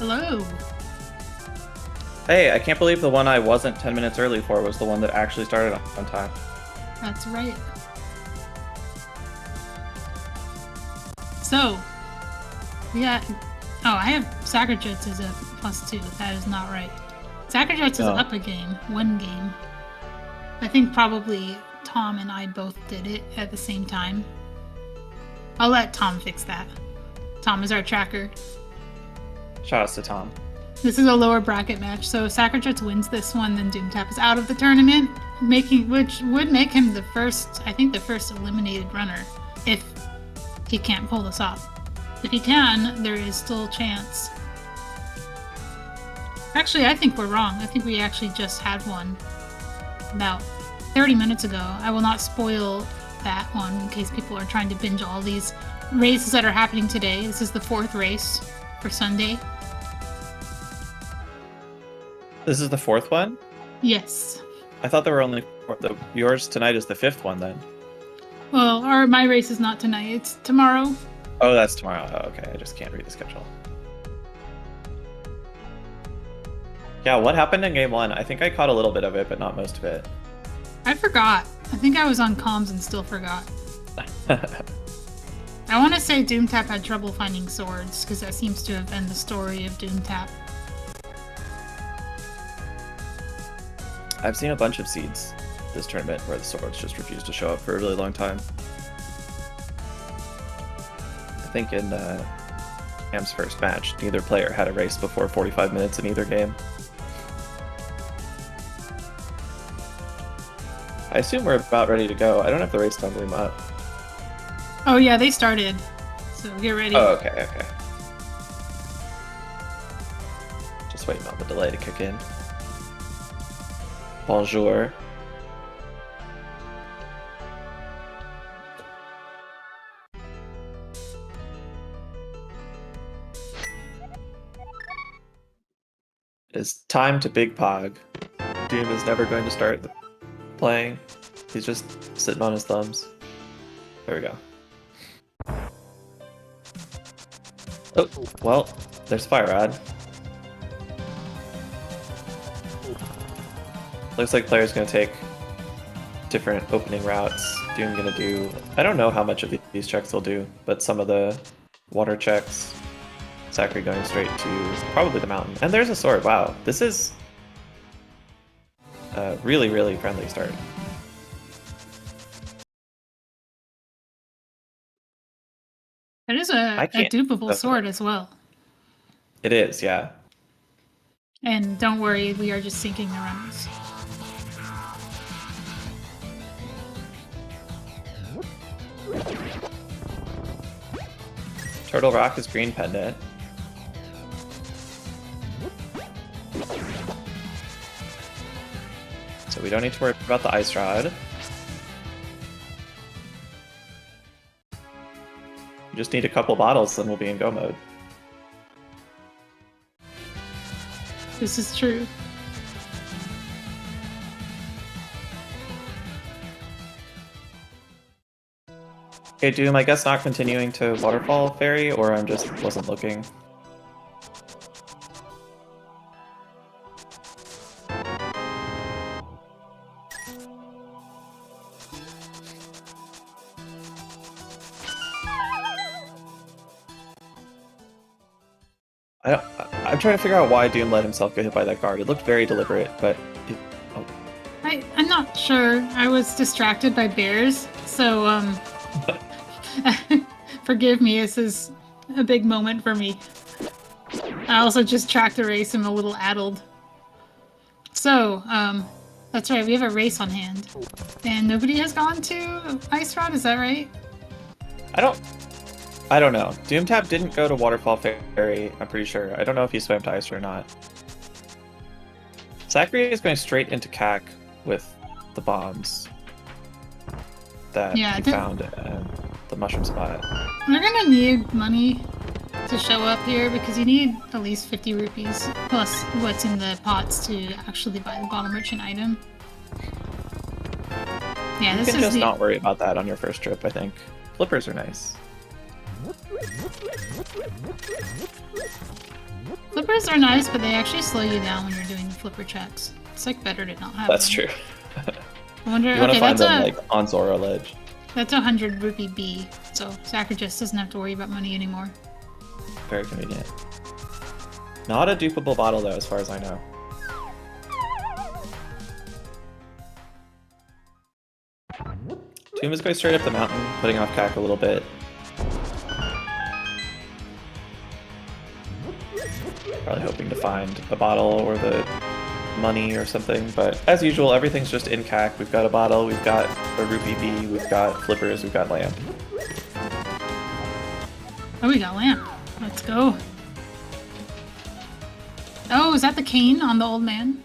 Hello. Hey, I can't believe the one I wasn't 10 minutes early for was the one that actually started on time. That's right. So, we got... Oh, I have SacriJuts as a +2. That is not right. SacriJuts is up a game. One game. I think probably Tom and I both did it at the same time. I'll let Tom fix that. Tom is our tracker. Shoutouts to Tom. This is a lower bracket match, so if SacriJuts wins this one, then Doomtap is out of the tournament, which would make him the first, I think the first eliminated runner, if he can't pull this off. If he can, there is still a chance. Actually, I think we're wrong. I think we actually just had one about 30 minutes ago. I will not spoil that one in case people are trying to binge all these races that are happening today. This is the 4th race for Sunday. This is the 4th one? Yes. I thought there were only 4. Yours tonight is the 5th one then. Well, my race is not tonight. It's tomorrow. Oh, that's tomorrow. Oh, okay. I just can't read the schedule. Yeah, what happened in game 1? I think I caught a little bit of it, but not most of it. I forgot. I think I was on comms and still forgot. I want to say Doomtap had trouble finding swords, because that seems to have been the story of Doomtap. I've seen a bunch of seeds this tournament where the swords just refused to show up for a really long time. I think in Cam's first match, neither player had a race before 45 minutes in either game. I assume we're about ready to go. I don't have the race time room up. Oh yeah, they started. So get ready. Oh, okay. Just waiting on the delay to kick in. Bonjour. It's time to Big Pog. Doom is never going to start playing. He's just sitting on his thumbs. There we go. Oh, well, there's Fire Rod. Looks like player's gonna take different opening routes. Doom gonna do... I don't know how much of these checks they'll do, but some of the water checks. Sacri going straight to probably the mountain. And there's a sword. Wow, this is a really, really friendly start. That is a dupeable sword as well. It is, yeah. And don't worry, we are just sinking the runners. Turtle Rock is green pendant. So we don't need to worry about the ice rod. We just need a couple bottles, then we'll be in go mode. This is true. Okay, Doom, I guess not continuing to Waterfall Ferry, or I'm just wasn't looking. I'm trying to figure out why Doom let himself get hit by that guard. It looked very deliberate, but... I'm not sure. I was distracted by bears, so, forgive me, this is a big moment for me. I also just tracked a race and I'm a little addled. So, that's right, we have a race on hand. And nobody has gone to Ice Rod, is that right? I don't know. Doomtap didn't go to Waterfall Ferry, I'm pretty sure. I don't know if he swam to Ice or not. Sacri is going straight into CAC with the bombs that he found at the mushroom spot. We're gonna need money to show up here because you need at least 50 rupees plus what's in the pots to actually buy the bottom merchant item. Yeah, this is You can just not worry about that on your first trip, I think. Flippers are nice. Flippers flippers are nice, but they actually slow you down when you're doing the flipper checks. It's like better to not have That's them. true. I wonder. You want to Okay, find that's them like on Zora Ledge. That's 100 rupee B, so SacriJuts doesn't have to worry about money anymore. Very convenient. Not a dupable bottle though, as far as I know. Doom is going straight up the mountain, putting off CAC a little bit. Probably hoping to find a bottle or the money or something, but as usual, everything's just in CAC. We've got a bottle, we've got a rupee B, we've got flippers, we've got lamp. Oh, we got lamp. Let's go. Oh, is that the cane on the old man?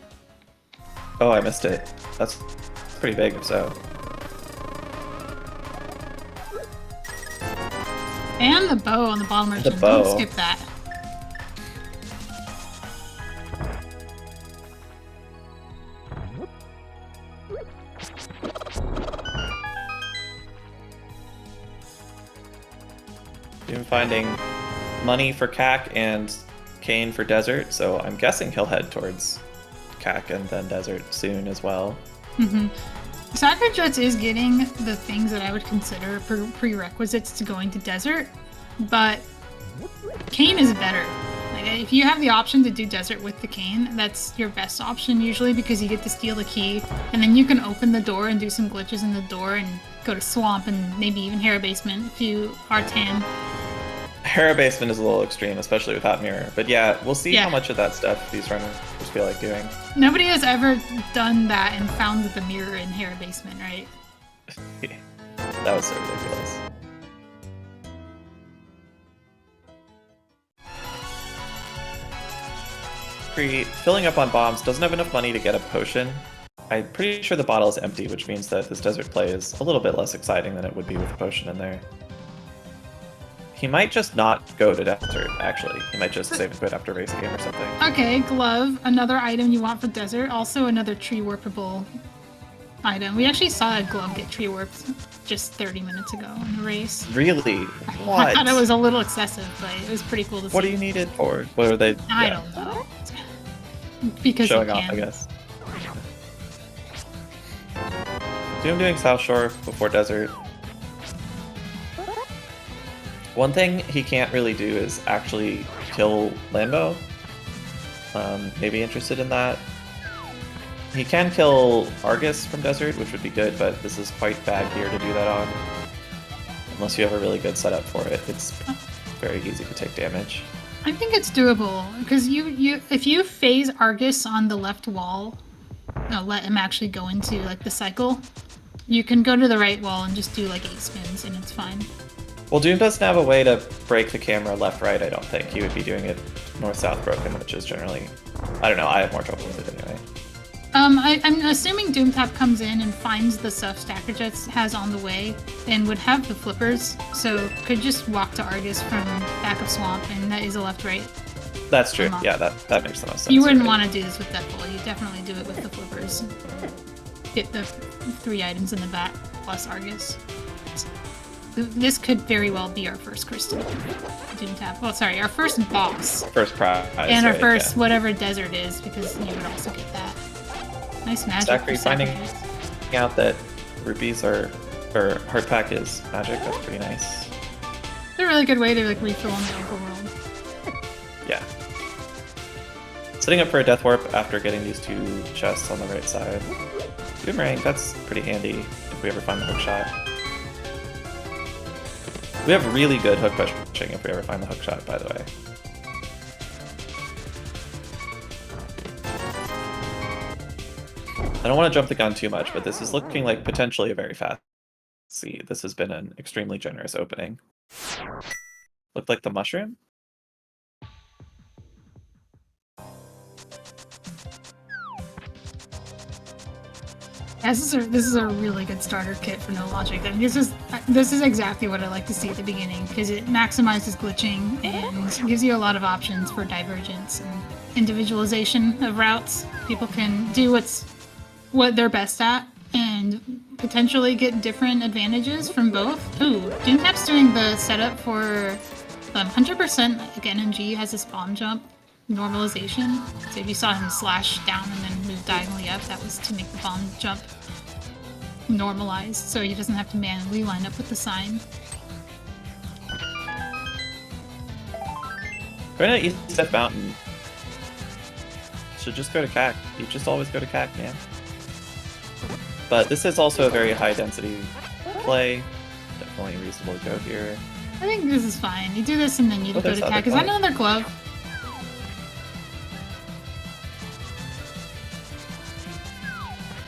Oh, I missed it. That's pretty big, if so. And the bow on the bottom merchant. The bow. Don't skip that. Doom finding money for CAC and cane for desert, so I'm guessing he'll head towards CAC and then desert soon as well. Mm-hmm. SacriJuts is getting the things that I would consider prerequisites to going to desert, but cane is better. Like, if you have the option to do desert with the cane, that's your best option usually, because you get to steal the key, and then you can open the door and do some glitches in the door and go to swamp and maybe even Hera basement if you are tan. Hera basement is a little extreme, especially without mirror. But yeah, we'll see how much of that stuff these runners feel like doing. Nobody has ever done that and found the mirror in Hera basement, right? That was so ridiculous. Filling up on bombs, doesn't have enough money to get a potion. I'm pretty sure the bottle is empty, which means that this desert play is a little bit less exciting than it would be with a potion in there. He might just not go to desert, actually. He might just save and quit after race game or something. Okay, glove, another item you want for desert. Also another tree warpable item. We actually saw a glove get tree warped just 30 minutes ago in the race. Really? What? I thought it was a little excessive, but it was pretty cool to see. What do you need it for? What are they? I don't know. Because showing off, I guess. Doom doing South Shore before desert. One thing he can't really do is actually kill Lambo. Maybe interested in that. He can kill Argus from desert, which would be good, but this is quite bad gear to do that on. Unless you have a really good setup for it, it's very easy to take damage. I think it's doable, because if you phase Argus on the left wall, let him actually go into like the cycle, you can go to the right wall and just do like 8 spins and it's fine. Well, Doom doesn't have a way to break the camera left-right, I don't think. He would be doing it north-south broken, which is generally... I don't know, I have more trouble with it anyway. I'm assuming Doomtap comes in and finds the stuff SacriJuts has on the way and would have the flippers, so could just walk to Argus from back of Swamp, and that is a left-right. That's true, yeah, that makes the most sense. You wouldn't want to do this with Deathfall, you definitely do it with the flippers. Get the 3 items in the back, plus Argus. This could very well be our first Crystal Doomtap. Oh, sorry, our first boss. First prize. And our first whatever desert is, because you would also get that. Nice magic. Sacri finding out that rupees or heart pack is magic. That's pretty nice. It's a really good way to like refill in the overworld. Yeah. Setting up for a death warp after getting these 2 chests on the right side. Boomerang, that's pretty handy if we ever find the hook shot. We have really good hook pushing if we ever find the hook shot, by the way. I don't want to jump the gun too much, but this is looking like potentially a very fast seed. This has been an extremely generous opening. Looked like the mushroom? Yeah, this is a really good starter kit for No Logic. I mean, this is exactly what I like to see at the beginning, because it maximizes glitching and gives you a lot of options for divergence and individualization of routes. People can do what they're best at and potentially get different advantages from both. Ooh, Doomtap's doing the setup for 100% like NMG has this bomb jump. normalization. So if you saw him slash down and then move diagonally up, that was to make the bomb jump normalized, so he doesn't have to manually line up with the sign. Going to East F Mountain. Should just go to CAC. You just always go to CAC, man. But this is also a very high density play. Definitely reasonable to go here. I think this is fine. You do this and then you go to CAC. Because I know their glove.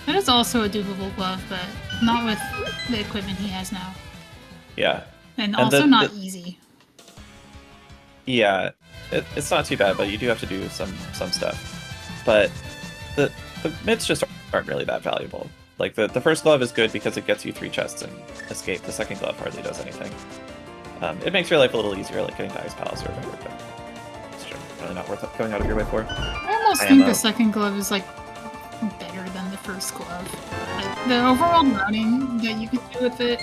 That is also a dupable glove, but not with the equipment he has now. Yeah. And also not easy. Yeah, it's not too bad, but you do have to do some stuff. But the mids just aren't really that valuable. Like the first glove is good because it gets you 3 chests and escape. The second glove hardly does anything. It makes your life a little easier, like getting to Ice Palace or whatever, but it's really not worth going out of your way for. I almost think the second glove is like better than the first glove. Like, the overall running that you can do with it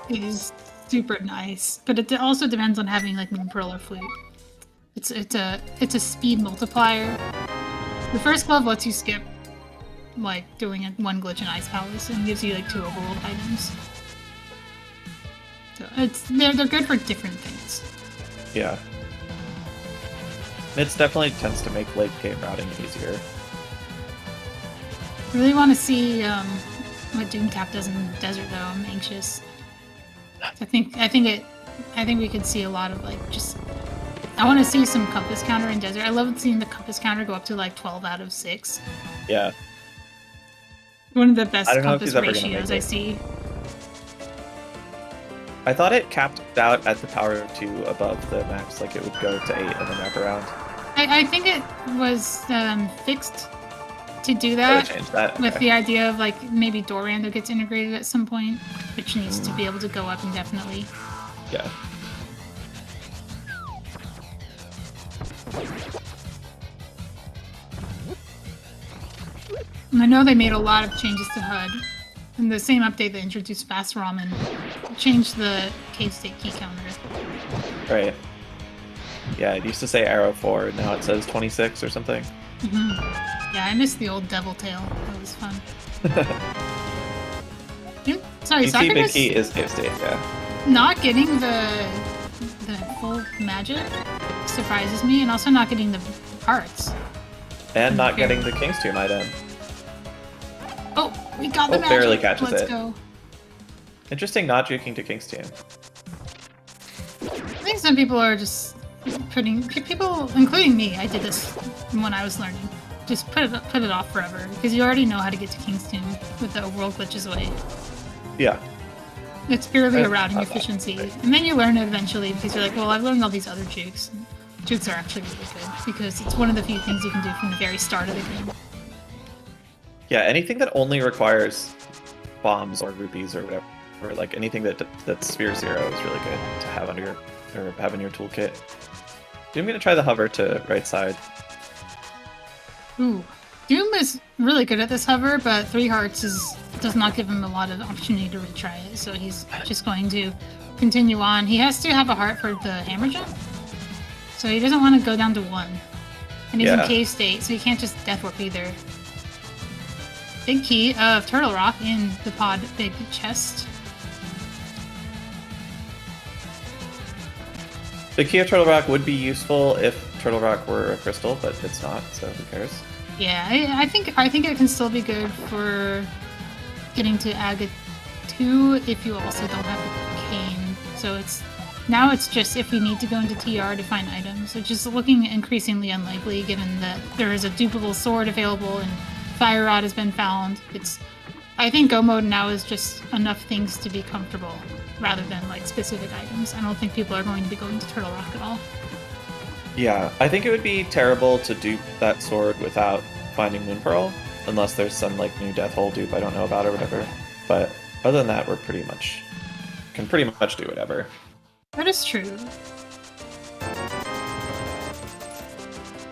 is super nice, but it also depends on having like Moon Pearl or Flute. It's a speed multiplier. The first glove lets you skip like doing one glitch in Ice Palace and gives you like 2 overworld items. So they're good for different things. Yeah. Mids definitely tends to make late game routing easier. I really want to see what Doomtap does in the desert though. I'm anxious. I think we could see a lot of like just. I want to see some compass counter in desert. I love seeing the compass counter go up to like 12 out of 6. Yeah. One of the best compass ratios I see. I thought it capped out at the power 2 above the max, like it would go to 8 and then wrap around. I think it was fixed to do that, with the idea of like maybe door rando gets integrated at some point, which needs to be able to go up indefinitely. Yeah. And I know they made a lot of changes to HUD. In the same update that introduced fast ramen, changed the cave state key counter. Right. Yeah, it used to say arrow 4, now it says 26 or something. Yeah, I missed the old devil tail. That was fun. Sorry, DC Big Key is cave state, yeah. Not getting the full magic surprises me, and also not getting the hearts. And not getting the King's Tomb item. Oh, we got the magic. Barely catches Let's it. Go. Interesting not juking to King's Tomb. I think some people are just people, including me, I did this when I was learning. Just put it off forever, because you already know how to get to King's Tomb with the overworld glitches away. Yeah. It's purely a routing efficiency. And then you learn it eventually, because you're like, well, I've learned all these other jukes. And jukes are actually really good, because it's one of the few things you can do from the very start of the game. Yeah, anything that only requires bombs or rupees or whatever, or like anything that's Sphere 0 is really good to have have in your toolkit. I'm gonna try the hover to right side. Ooh. Doom is really good at this hover, but 3 hearts does not give him a lot of opportunity to retry it, so he's just going to continue on. He has to have a heart for the hammer jump, so he doesn't want to go down to 1. And he's in cave state, so he can't just death warp either. Big key of Turtle Rock in the pod big chest. The key of Turtle Rock would be useful if Turtle Rock were a crystal, but it's not, so who cares? Yeah, I think it can still be good for getting to Aga 2 if you also don't have the cane. So now it's just if we need to go into TR to find items, which is looking increasingly unlikely given that there is a dupable sword available and Fire Rod has been found. I think Go mode now is just enough things to be comfortable rather than like specific items. I don't think people are going to be going to Turtle Rock at all. Yeah, I think it would be terrible to dupe that sword without finding Moon Pearl, unless there's some like new Death Hole dupe I don't know about or whatever. But other than that, can pretty much do whatever. That is true.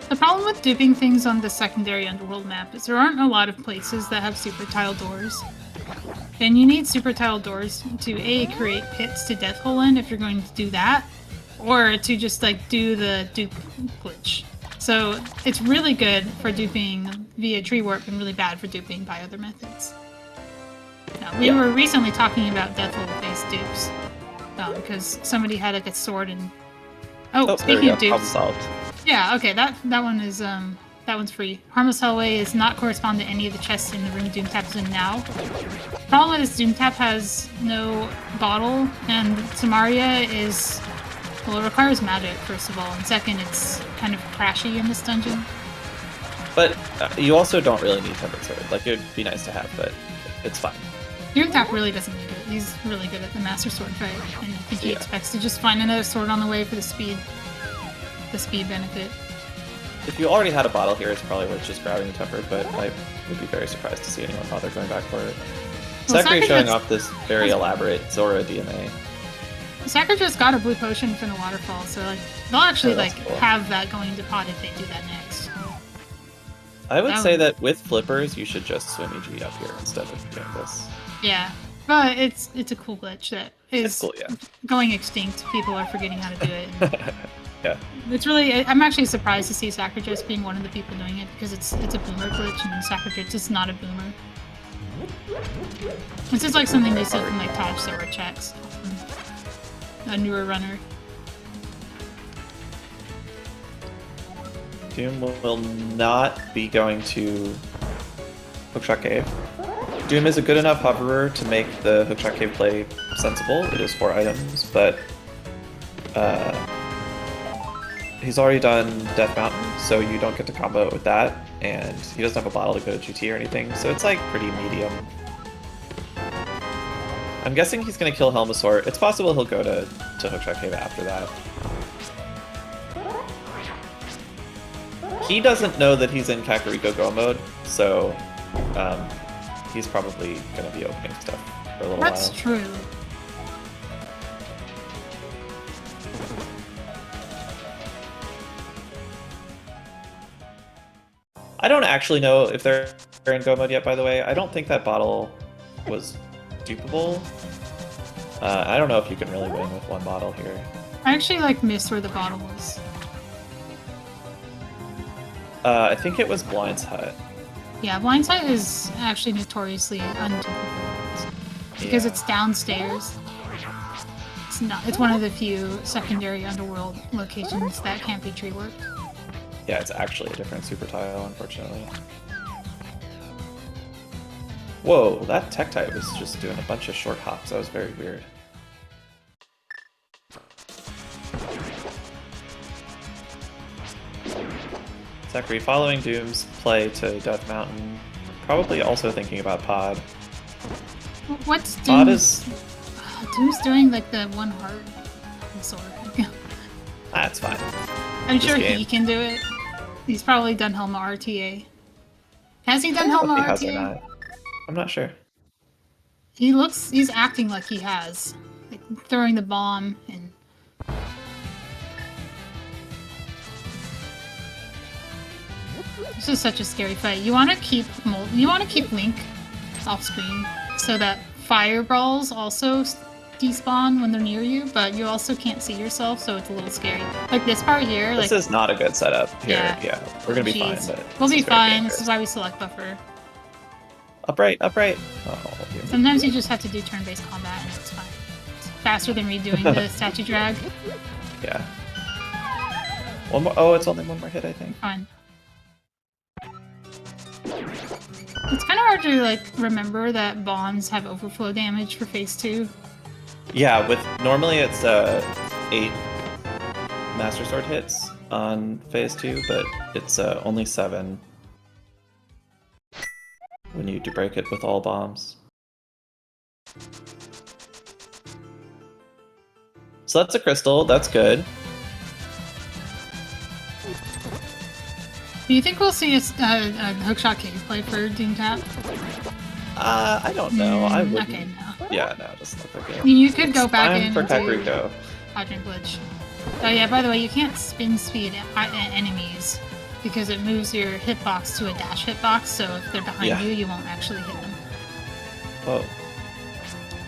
The problem with duping things on the secondary underworld map is there aren't a lot of places that have super tile doors. And you need super tile doors to A, create pits to death hole in if you're going to do that, or to just like do the dupe glitch. So it's really good for duping via tree warp and really bad for duping by other methods. Now, we were recently talking about death hole-based dupes because somebody had like a sword and... Oh, speaking of dupes... Problem solved. Yeah, okay, that one is that one's free. Harmless Hellway is not correspond to any of the chests in the room Doomtap is in now. Problem is Doomtap has no bottle, and Samaria is... Well, it requires magic, first of all, and second, it's kind of crashy in this dungeon. But you also don't really need Tempered Sword. Like, it would be nice to have, but it's fine. Doomtap really doesn't need it. He's really good at the Master Sword fight, and I think he expects to just find another sword on the way for the speed benefit. If you already had a bottle here, it's probably worth just grabbing the Tempered, but I would be very surprised to see anyone bother going back for it. Well, Sacri showing off this very elaborate Zora DMA. SacriJuts got a blue potion from the waterfall, so like they'll actually cool. have that going to pot if they do that next. I would say that with flippers, you should just swim EG up here instead of doing this. Yeah, but it's a cool glitch that is cool, going extinct. People are forgetting how to do it. Yeah. It's really... I'm actually surprised to see SacriJuts being one of the people doing it because it's a boomer glitch and SacriJuts is not a boomer. This is like something they see from like Taj server checks. A newer runner. Doom will not be going to Hookshot Cave. Doom is a good enough hoverer to make the Hookshot Cave play sensible. It is 4 items, but he's already done Death Mountain, so you don't get to combo it with that, and he doesn't have a bottle to go to GT or anything, so it's like pretty medium. I'm guessing he's going to kill Helmasaur. It's possible he'll go to Hookshot Cave after that. He doesn't know that he's in Kakariko Go mode, so he's probably going to be opening stuff for a little while. That's true. I don't actually know if they're in Go mode yet, by the way. I don't think that bottle was dupeable. I don't know if you can really win with one bottle here. I actually missed where the bottle was. I think it was Blind's Hut. Yeah, Blind's Hut is actually notoriously undupeable because it's downstairs. It's one of the few secondary underworld locations that can't be tree worked. Yeah, it's actually a different super tile, unfortunately. Whoa, that tech type was just doing a bunch of short hops. That was very weird. Sacri following Doom's play to Death Mountain, probably also thinking about Pod. What's Doom's? Pod is... Doom's doing the one heart sword. That's fine. I'm sure he can do it. He's probably done Helma RTA. Has he done Helma RTA? Has or not. I'm not sure. He's acting like he has. Throwing the bomb and... This is such a scary fight. You want to keep Link off screen so that fireballs also despawn when they're near you, but you also can't see yourself, so it's a little scary. Like this part here, this is not a good setup here. Yeah, we're gonna be fine. But we'll be fine. This is why we select buffer. Upright, upright. Oh, sometimes you just have to do turn-based combat, and it's fine. It's faster than redoing the statue drag. Yeah. One more. Oh, it's only one more hit, I think. Fine. It's kind of hard to remember that bombs have overflow damage for phase 2. Yeah, normally it's 8 Master Sword hits on phase 2, but it's only 7 when you break it with all bombs. So that's a crystal, that's good. Do you think we'll see a Hookshot Cave play for Doomtap? I don't know. I wouldn't. Okay, no. Yeah, no, it doesn't look like it. I mean, you could go back in for and do Kakariko. Hydrant Glitch. Oh yeah, by the way, you can't spin speed enemies because it moves your hitbox to a dash hitbox, so if they're behind you, you won't actually hit them. Whoa.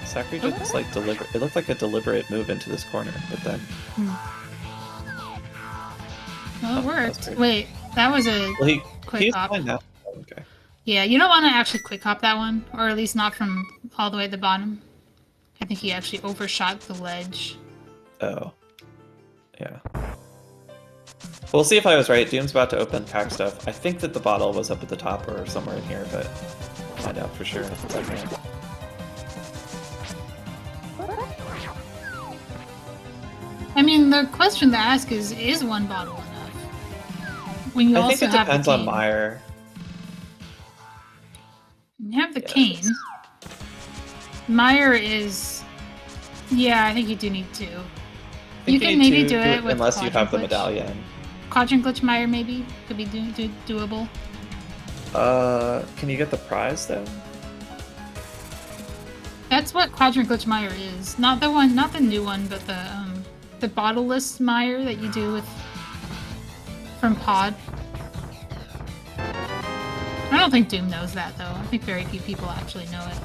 Sacri just deliberate. It looked like a deliberate move into this corner, but then... Oh, it worked. Wait, that was a quick hop. Now. Okay. Yeah, you don't want to actually quick hop that one, or at least not from all the way at the bottom. I think he actually overshot the ledge. Oh. Yeah. We'll see if I was right. Doom's about to open pack stuff. I think that the bottle was up at the top or somewhere in here, but we'll find out for sure in a second. I mean, the question to ask is one bottle enough? When you I also think it have depends the on Meyer. You have the cane. Meyer is... Yeah, I think you do need two. You can maybe do it with unless you have the glitch. medallion. Quadrant glitch Meyer maybe could be doable. Can you get the prize though? That's what Quadrant glitch Meyer is. Not the one, not the new one, but the bottleless Meyer that you do with from Pod. I don't think Doom knows that though. I think very few people actually know it.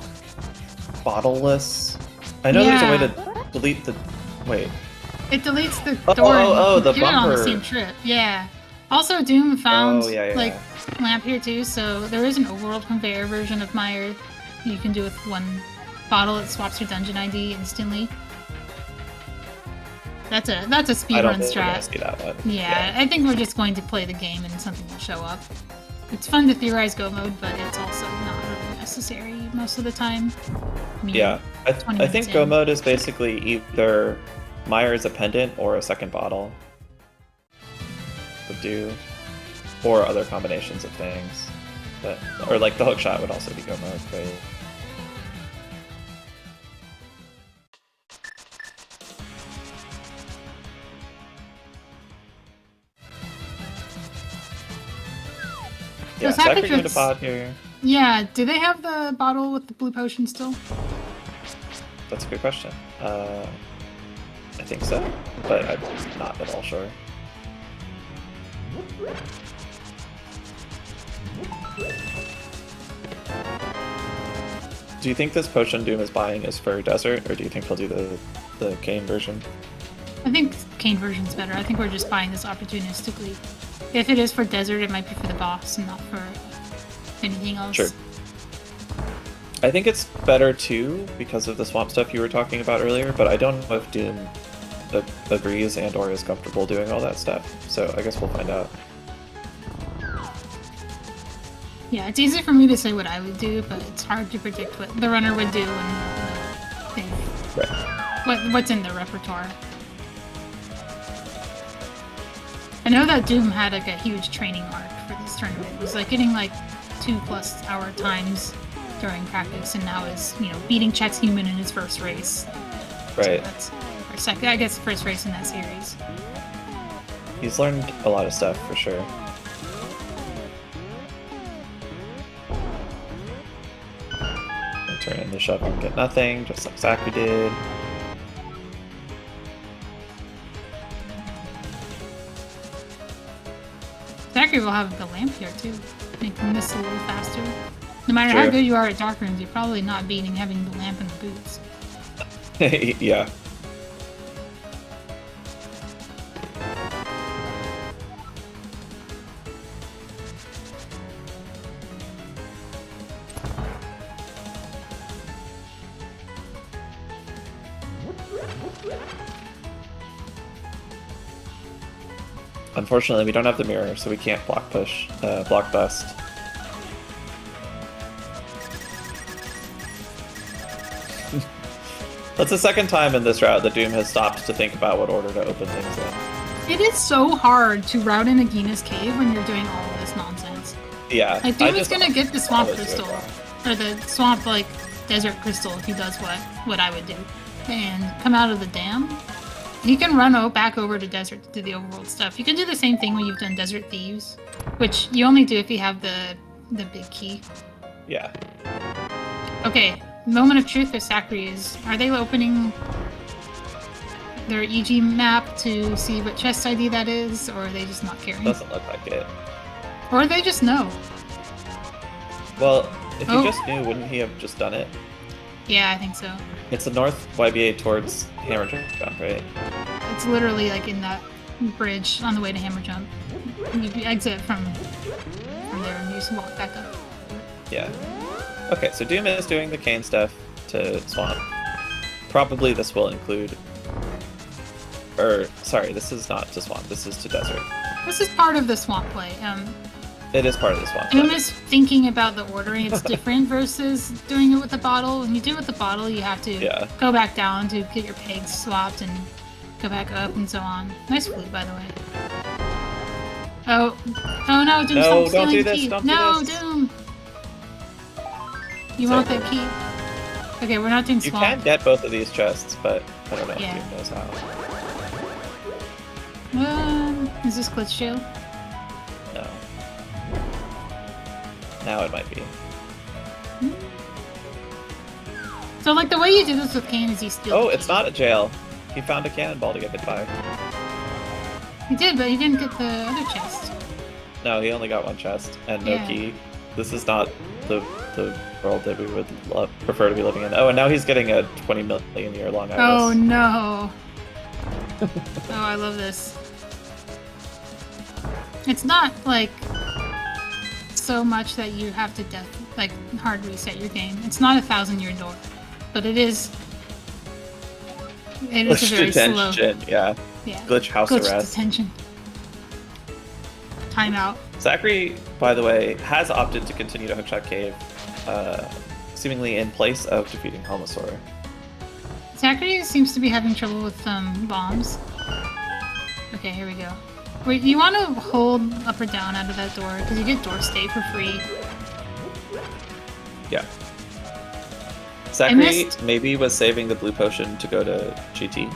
Bottleless? I know there's a way to delete the... Wait. It deletes the door and the get bumper. it on the same trip. Yeah. Also, Doom found yeah. like lamp here too, so there is an overworld conveyor version of Meyer you can do with one bottle. It swaps your dungeon ID instantly. That's a speedrun strat. See that one. Yeah, I think we're just going to play the game and something will show up. It's fun to theorize go mode, but it's also not really necessary most of the time. I mean, yeah, I think go mode is basically either Meyer is a pendant or a second bottle would do, or other combinations of things. But, or like the hook shot would also be go mode, but... So yeah, SacriJuts pod here. Yeah, do they have the bottle with the blue potion still? That's a good question. I think so, but I'm not at all sure. Do you think this potion Doom is buying is for desert, or do you think he'll do the cane version? I think cane version's better. I think we're just buying this opportunistically. If it is for desert, it might be for the boss and not for anything else. Sure. I think it's better too because of the swamp stuff you were talking about earlier, but I don't know if Doom agrees and or is comfortable doing all that stuff. So I guess we'll find out. Yeah, it's easy for me to say what I would do, but it's hard to predict what the runner would do and what's in their repertoire. I know that Doom had like a huge training arc for this tournament. It was like getting like 2+ hour times during practice, and now is, you know, beating Chex Human in his first race. Right. So that's, I guess, first race in that series. He's learned a lot of stuff for sure. Turn in the shovel and get nothing, just like Sacri did. Sacri will have the lamp here too, making this a little faster. No matter how good you are at dark rooms, you're probably not beating having the lamp in the boots. Yeah. Unfortunately, we don't have the mirror, so we can't block bust. That's the second time in this route that Doom has stopped to think about what order to open things in. It is so hard to route in Agina's cave when you're doing all of this nonsense. Yeah. Like, Doom is gonna get the swamp crystal, or the swamp, like, desert crystal if he does what I would do, and come out of the dam. You can run back over to desert to do the overworld stuff. You can do the same thing when you've done Desert Thieves, which you only do if you have the big key. Yeah. Okay, moment of truth for Sacri is, are they opening their EG map to see what chest ID that is, or are they just not caring? Doesn't look like it. Or they just know. Well, if he just knew, wouldn't he have just done it? Yeah, I think so. It's the north YBA towards Hammer Jump, right? It's literally like in that bridge on the way to Hammer Jump. You exit from there and you just walk back up. Yeah. Okay, so Doom is doing the cane stuff to Swamp. Probably this will include... sorry, this is not to Swamp, this is to Desert. This is part of the Swamp play. It is part of the Swamp Doom play. is thinking about the ordering. It's different versus doing it with the bottle. When you do it with the bottle, you have to go back down to get your pegs swapped and go back up and so on. Nice flute, by the way. Oh no, Doom, stop stealing do the this, key. don't do No, this. Doom! You want that key? Okay, we're not doing You Swamp. can get both of these chests, but I don't know if Yeah. Doom knows how. Is this glitch jail? No. Now it might be. So, like, the way you do this with Kane is you steal Oh, the it's key. not a jail. He found a cannonball to get hit by. He did, but he didn't get the other chest. No, he only got one chest and no Yeah. key. This is not the world that we would prefer to be living in. Oh, and now he's getting a 20 million year long iris. Oh no. Oh, I love this. It's not like so much that you have to hard reset your game. It's not a 1,000-year door, but it is. It is a very slow. Yeah. Glitch house arrest. Detention. Timeout. Sacri, by the way, has opted to continue to Hookshot Cave, seemingly in place of defeating Helmosaur. Sacri seems to be having trouble with bombs. Okay, here we go. Wait, you want to hold up or down out of that door, because you get door stay for free. Yeah. Sacri maybe was saving the blue potion to go to GT.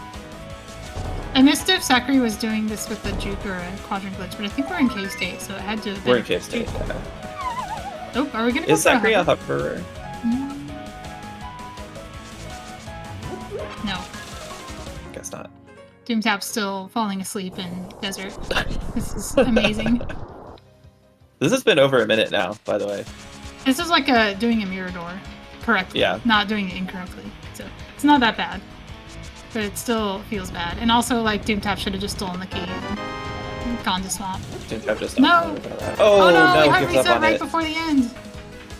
I missed if Sacri was doing this with a juke or a quadrant glitch, but I think we're in cave state, so it had to have been. We're in cave state, yeah. Oh, are we gonna go Is for Sacri a a hover? No. Guess not. Doomtap's still falling asleep in desert. This is amazing. This has been over a minute now, by the way. This is like doing a mirror door correctly, not doing it incorrectly. So it's not that bad, but it still feels bad. And also, like, Doomtap should have just stolen the key and gone to Swamp. Doomtap just no. Oh no! He no! had Gives up reset on right it. before the end.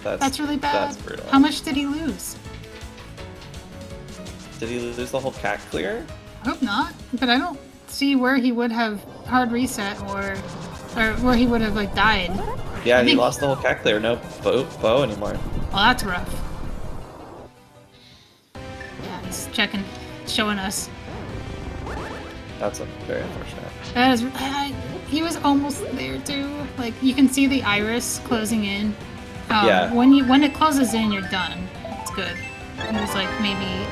That's really bad. That's brutal. How much did he lose? Did he lose the whole cat clear? I hope not, but I don't see where he would have hard reset or where he would have like died. Yeah, he lost the whole cat clear. No bow anymore. Well, that's rough. Yeah, he's checking, showing us. That's very unfortunate. That is. He was almost there too. Like you can see the iris closing in. Yeah. When it closes in, you're done. It's good. It was like maybe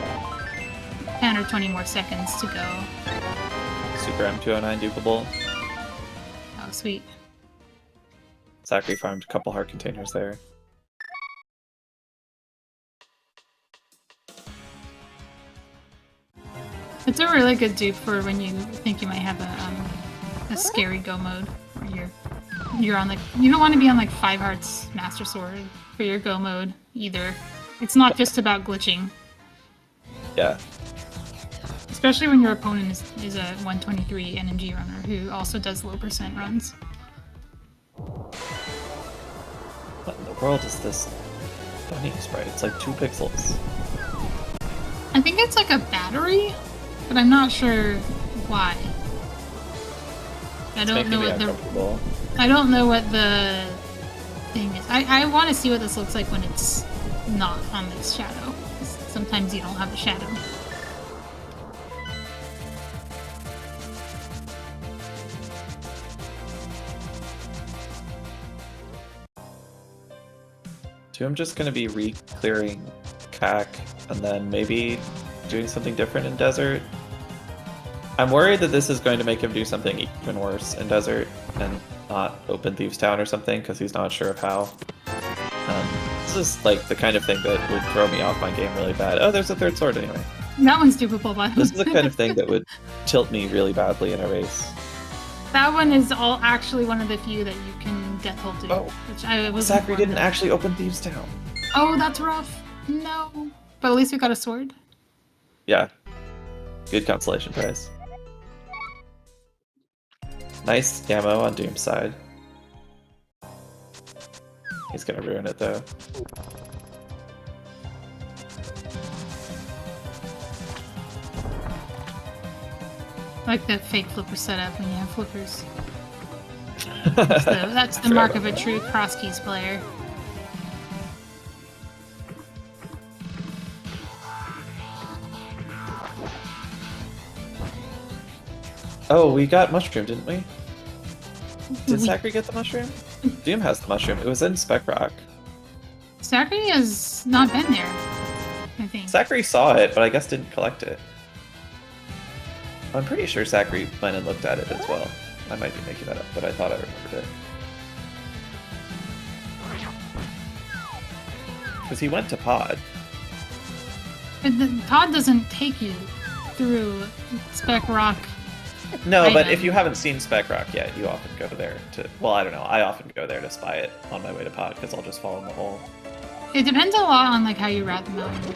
10 or 20 more seconds to go. Super M209 dupable. Oh, sweet. Sacri farmed a couple heart containers there. It's a really good dupe for when you think you might have a scary go mode where you're on like you don't want to be on like 5 hearts Master Sword for your go mode either. It's not just about glitching. Yeah. Especially when your opponent is a 123 NMG runner who also does low percent runs. What in the world is this bunny sprite? It's like 2 pixels. I think it's like a battery, but I'm not sure why. I don't know what the thing is. I want to see what this looks like when it's not on this shadow. Sometimes you don't have a shadow. So I'm just going to be re-clearing CAC and then maybe doing something different in Desert. I'm worried that this is going to make him do something even worse in Desert and not open Thieves Town or something because he's not sure of how. This is like the kind of thing that would throw me off my game really bad. Oh, there's a third sword anyway. That one's dupable, by the way. This is the kind of thing that would tilt me really badly in a race. That one is actually one of the few that you can death hold to. Oh, which I was. Sacri didn't actually open Thieves Town. Oh, that's rough. No. But at least we got a sword. Yeah. Good consolation prize. Nice ammo on Doom's side. He's gonna ruin it though. I like that fake flipper setup when you have flippers. That's the mark of a true cross keys player. Oh, we got mushroom, didn't we? Did Sacri get the mushroom? Doom has the mushroom. It was in Spec Rock. Sacri has not been there, I think. Sacri saw it, but I guess didn't collect it. I'm pretty sure Sacri went and looked at it as well. I might be making that up, but I thought I remembered it. Because he went to Pod. The Pod doesn't take you through Spec Rock. No, but if you haven't seen Spec Rock yet, you often go there to... Well, I don't know. I often go there to spy it on my way to Pod, because I'll just fall in the hole. It depends a lot on like how you route the mountain.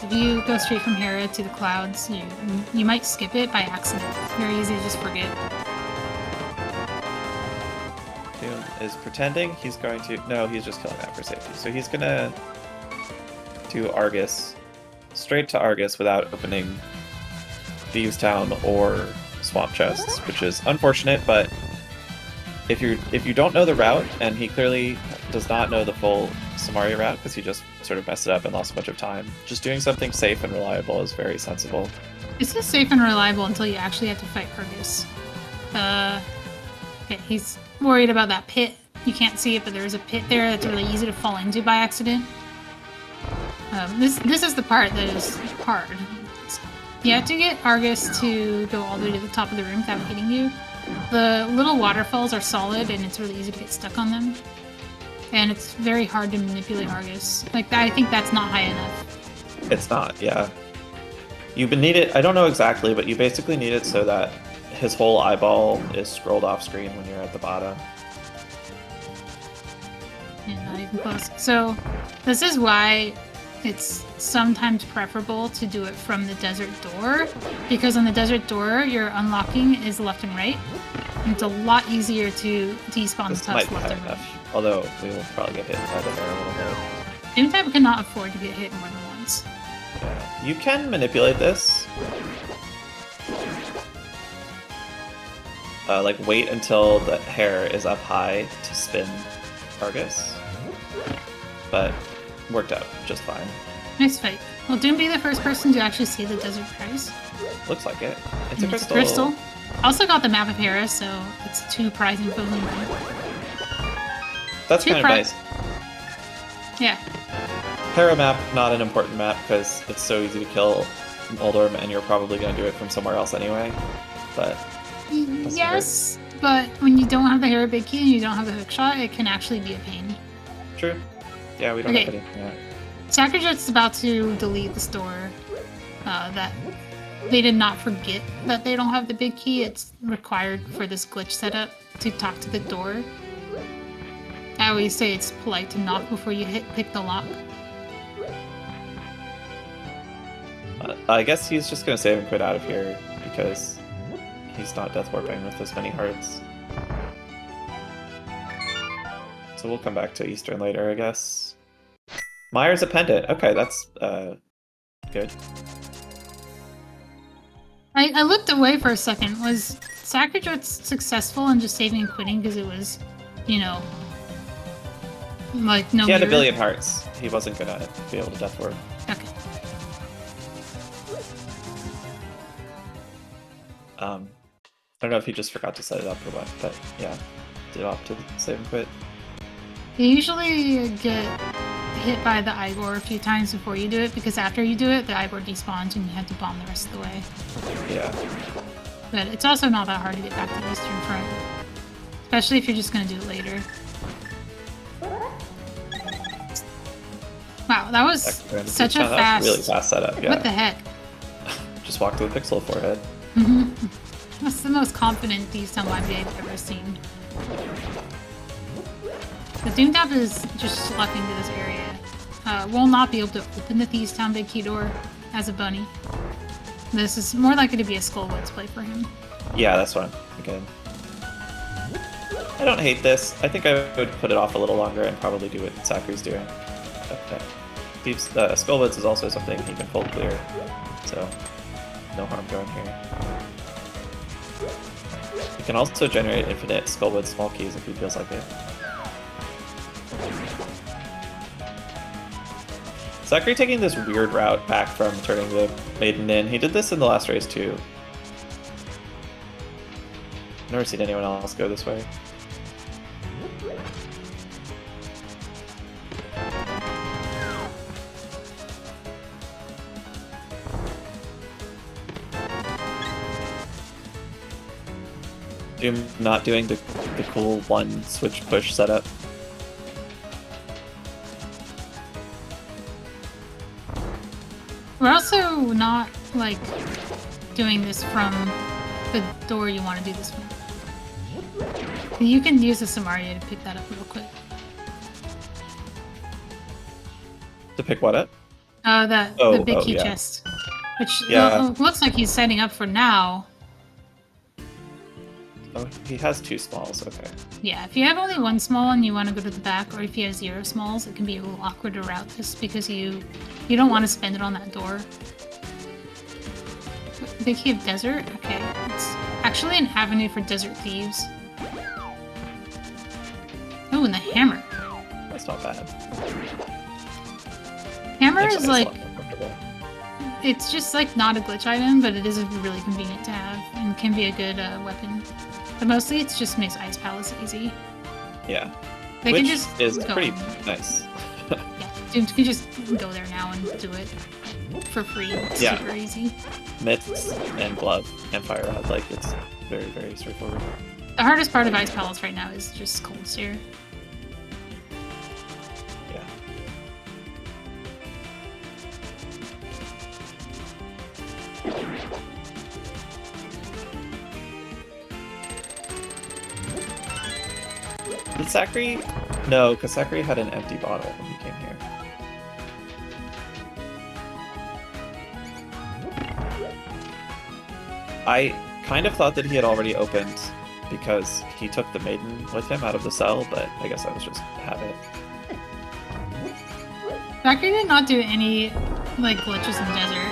If you go straight from Hera to the clouds, you might skip it by accident. It's very easy to just forget. Doom is pretending he's going to... No, he's just killing that for safety. So he's gonna do Argus, straight to Argus without opening Thieves Town or Swamp Chests, which is unfortunate, but if you don't know the route, and he clearly does not know the full Samaria route because he just sort of messed it up and lost a bunch of time, just doing something safe and reliable is very sensible. This is safe and reliable until you actually have to fight Argus. Okay, he's worried about that pit. You can't see it, but there's a pit there that's really easy to fall into by accident. This is the part that is hard. You have to get Argus to go all the way to the top of the room without hitting you. The little waterfalls are solid, and it's really easy to get stuck on them. And it's very hard to manipulate Argus. Like, I think that's not high enough. It's not, yeah. You need it, I don't know exactly, but you basically need it so that his whole eyeball is scrolled off screen when you're at the bottom. Yeah, not even close. So, this is why it's sometimes preferable to do it from the desert door, because on the desert door, your unlocking is left and right. And it's a lot easier to despawn the tufts left and right. Although we will probably get hit by the bear a little bit. Doomtap cannot afford to get hit more than once. Yeah. You can manipulate this. Like wait until the hair is up high to spin Argus. But worked out just fine. Nice fight. Will Doom be the first person to actually see the desert prize? Looks like it. It's and a crystal. It's a crystal. Also got the map of Hera, so it's 2 prize info in one. That's kind of nice. Yeah. Hera map, not an important map because it's so easy to kill Oldorm and you're probably going to do it from somewhere else anyway. But yes, but when you don't have the Hera big key and you don't have the hook shot, it can actually be a pain. True. Yeah, we don't have anything yet. SacriJuts is about to delete the store. That they did not forget that they don't have the big key. It's required for this glitch setup to talk to the door. I always say it's polite to knock before you pick the lock. I guess he's just going to save and quit out of here because he's not death warping with this many hearts. So we'll come back to Eastern later, I guess. Myers a pendant. Okay, that's good. I looked away for a second. Was SacriJuts successful in just saving and quitting because it was, you know, like no. He had 1 billion hearts. He wasn't gonna be able to death warp. Okay. I don't know if he just forgot to set it up or what, but yeah, did opt to save and quit. You usually get hit by the Igor a few times before you do it, because after you do it, the Igor despawns and you have to bomb the rest of the way. Yeah. But it's also not that hard to get back to the Eastern Front. Especially if you're just going to do it later. Wow, that was such a fast... really fast setup, yeah. What the heck? Just walked with a pixel forehead. That's the most confident Thieves Town YB I've ever seen. The Doomtap is just slucking to this area. Will not be able to open the Thieves Town big key door as a bunny. This is more likely to be a Skullwoods play for him. Yeah, that's what I'm thinking. I don't hate this. I think I would put it off a little longer and probably do what Sacri's doing. Okay. Skullwoods is also something he can full clear, so no harm going here. He can also generate infinite Skullwood small keys if he feels like it. Sacri taking this weird route back from turning the Maiden in. He did this in the last race too. Never seen anyone else go this way. Doom not doing the cool one switch push setup. We're also not, like, doing this from the door you want to do this from. You can use the Samaria to pick that up real quick. To pick what up? The big key yeah. chest. Which Yeah. looks like he's setting up for now. Oh, he has 2 smalls, okay. Yeah, if you have only 1 small and you want to go to the back, or if you have 0 smalls, it can be a little awkward to route this because you don't want to spend it on that door. Big Key of Desert? Okay, it's actually an avenue for Desert Thieves. Oh, and the Hammer. That's not bad. Hammer Makes is it like... a lot more comfortable. It's just like not a glitch item, but it is really convenient to have and can be a good weapon. But mostly it just makes Ice Palace easy. Yeah. They Which can just is go pretty and- nice. Yeah, Doom can just go there now and do it for free. It's Yeah. super easy. Mitts and glove and fire rod, like it's very, very straightforward. The hardest part of Ice Palace right now is just Cold Stare. Yeah. Did Sacri? No, because Sacri had an empty bottle when he came here. I kind of thought that he had already opened because he took the maiden with him out of the cell, but I guess that was just habit. Valkyrie did not do any like glitches in desert,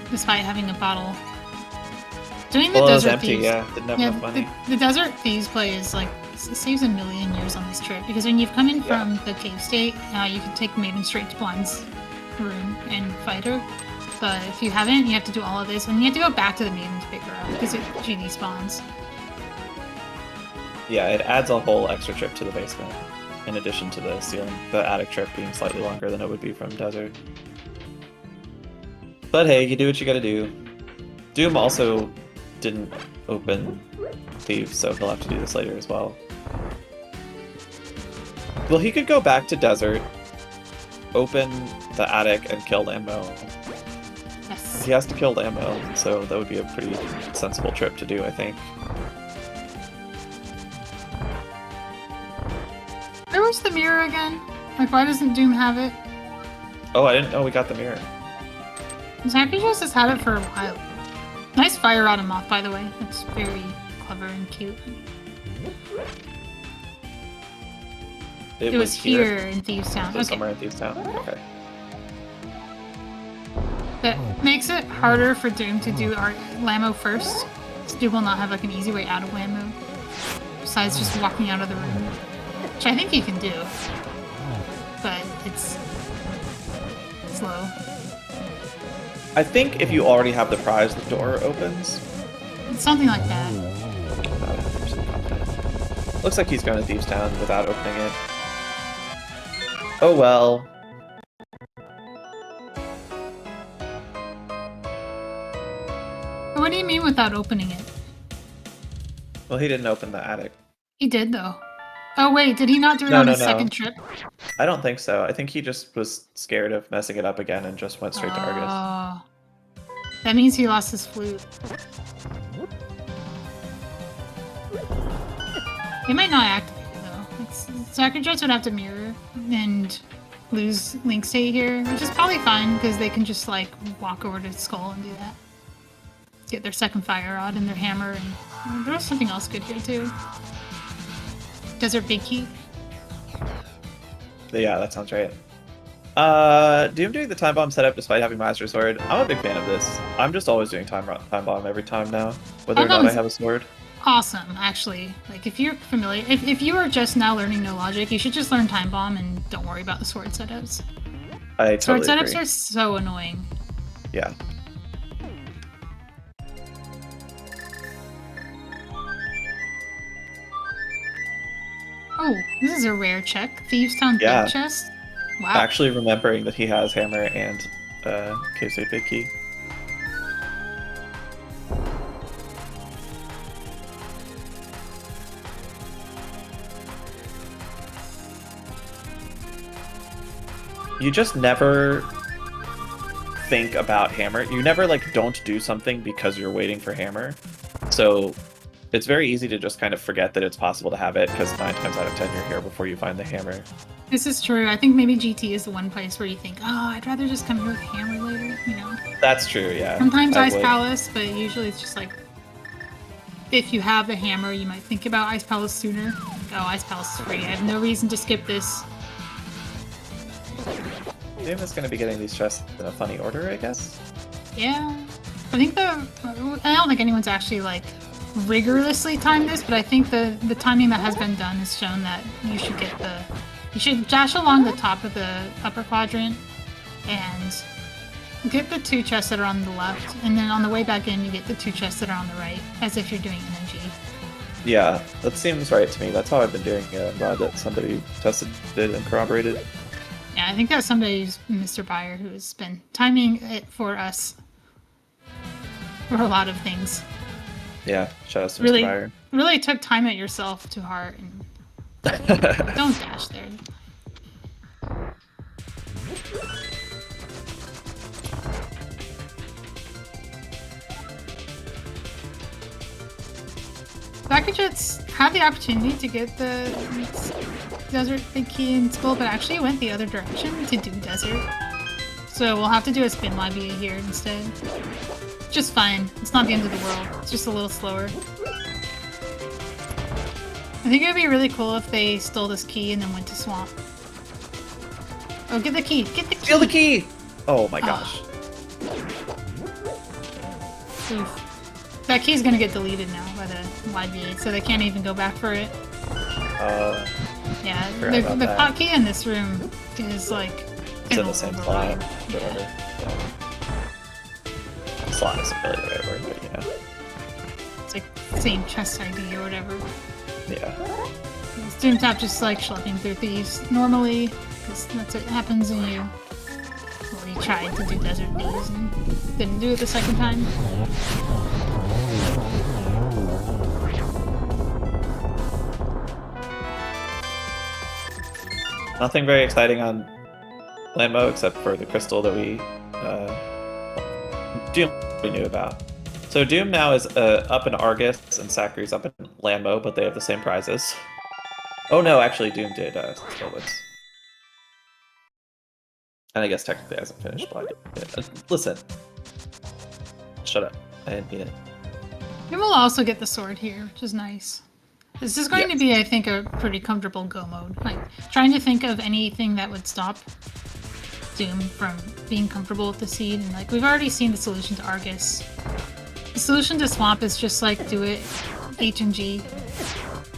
despite having a bottle. Doing the Well, it was desert empty, thieves, yeah. Didn't have enough money. the desert thieves play is like it saves a million years on this trip because when you've come in Yeah. from the cave state, you can take Maiden straight to Blind's room and fight her. But if you haven't, you have to do all of this, and you have to go back to the Maiden to pick her up because it GD spawns. Yeah, it adds a whole extra trip to the basement, in addition to the ceiling, the attic trip being slightly longer than it would be from desert. But hey, you do what you gotta do. Doom also didn't open Thieves, so he'll have to do this later as well. Well, he could go back to desert, open the attic, and kill Lambo. Yes. He has to kill Lambo, so that would be a pretty sensible trip to do, I think. Where was the mirror again? Like, why doesn't Doom have it? Oh, I didn't know we got the mirror. SacriJuts has had it for a while. Nice fire rod and moth, by the way. That's very clever and cute. It was here in Thieves Town. So Okay. somewhere in Thieves Town. Okay. That makes it harder for Doom to do our Lammo first. So Doom will not have like an easy way out of Lammo. Besides just walking out of the room. Which I think you can do. But it's slow. I think if you already have the prize, the door opens. It's something like that. Not 100% confident. Looks like he's going to Thieves Town without opening it. Oh well. What do you mean without opening it? Well, he didn't open the attic. He did though. Oh wait, did he not do it No, on no, his no. second trip? I don't think so. I think he just was scared of messing it up again and just went straight to Argus. Oh. That means he lost his flute. He might not activate it though. SacriJuts would have to mirror and lose Link State here, which is probably fine because they can just like walk over to Skull and do that. Get their second fire rod and their hammer, and there was something else good here too. Desert Big Key. Yeah, that sounds right. Doom doing the time bomb setup despite having Master Sword. I'm a big fan of this. I'm just always doing time bomb every time now, whether or not I have a sword. Awesome, actually. Like, if you're familiar, if you are just now learning No Logic, you should just learn time bomb and don't worry about the sword setups. I totally Sword agree. setups are so annoying. Yeah. Oh, this is a rare check. Thieves Town Big Chest. Wow. Actually remembering that he has hammer and K-State Big Key. You just never think about hammer. You never like don't do something because you're waiting for hammer. So it's very easy to just kind of forget that it's possible to have it because 9 times out of 10 you're here before you find the hammer. This is true. I think maybe GT is the one place where you think, oh, I'd rather just come here with hammer later, you know? That's true, yeah. Sometimes Ice Palace, but usually it's just like, if you have the hammer, you might think about Ice Palace sooner. Oh, Ice Palace is free. I have no reason to skip this. Doom is going to be getting these chests in a funny order, I guess. Yeah. I think I don't think anyone's actually like rigorously timed this, but I think the timing that has been done has shown that you should dash along the top of the upper quadrant and get the 2 chests that are on the left, and then on the way back in you get the 2 chests that are on the right, as if you're doing NNG. Yeah, that seems right to me. That's how I've been doing it. I'm glad that somebody tested it and corroborated. Yeah, I think that's somebody's Mr. Buyer who has been timing it for us for a lot of things. Yeah, shout out to Mr. Buyer. Really took time at yourself to heart and don't dash there. SacriJuts had the opportunity to get the Desert Big Key in school, but actually went the other direction to do Desert. So we'll have to do a spin YBA here instead. Just fine. It's not the end of the world. It's just a little slower. I think it would be really cool if they stole this key and then went to Swamp. Oh, get the key! Get the key! Steal the key! Oh my gosh. Oof. That key's gonna get deleted now by the YBA, so they can't even go back for it. Yeah, the pot key in this room is like... It's in the same slot. Whatever. Yeah. Slot isn't really the right word, but yeah. It's like same chest ID or whatever. Yeah. Doomtap just like schlepping through thieves normally, because that's what happens when you... Well, you tried to do Desert Thieves and didn't do it the second time. Nothing very exciting on Landmo except for the crystal that Doom we knew about. So Doom now is up in Argus and Sacry's up in Landmo, but they have the same prizes. Oh no, actually Doom did steal this. And I guess technically hasn't finished, but listen. Shut up. I didn't mean it. Doom will also get the sword here, which is nice. This is going to be, I think, a pretty comfortable go mode. Like, trying to think of anything that would stop Doom from being comfortable with the seed. And, like, we've already seen the solution to Argus. The solution to Swamp is just, like, do it H and G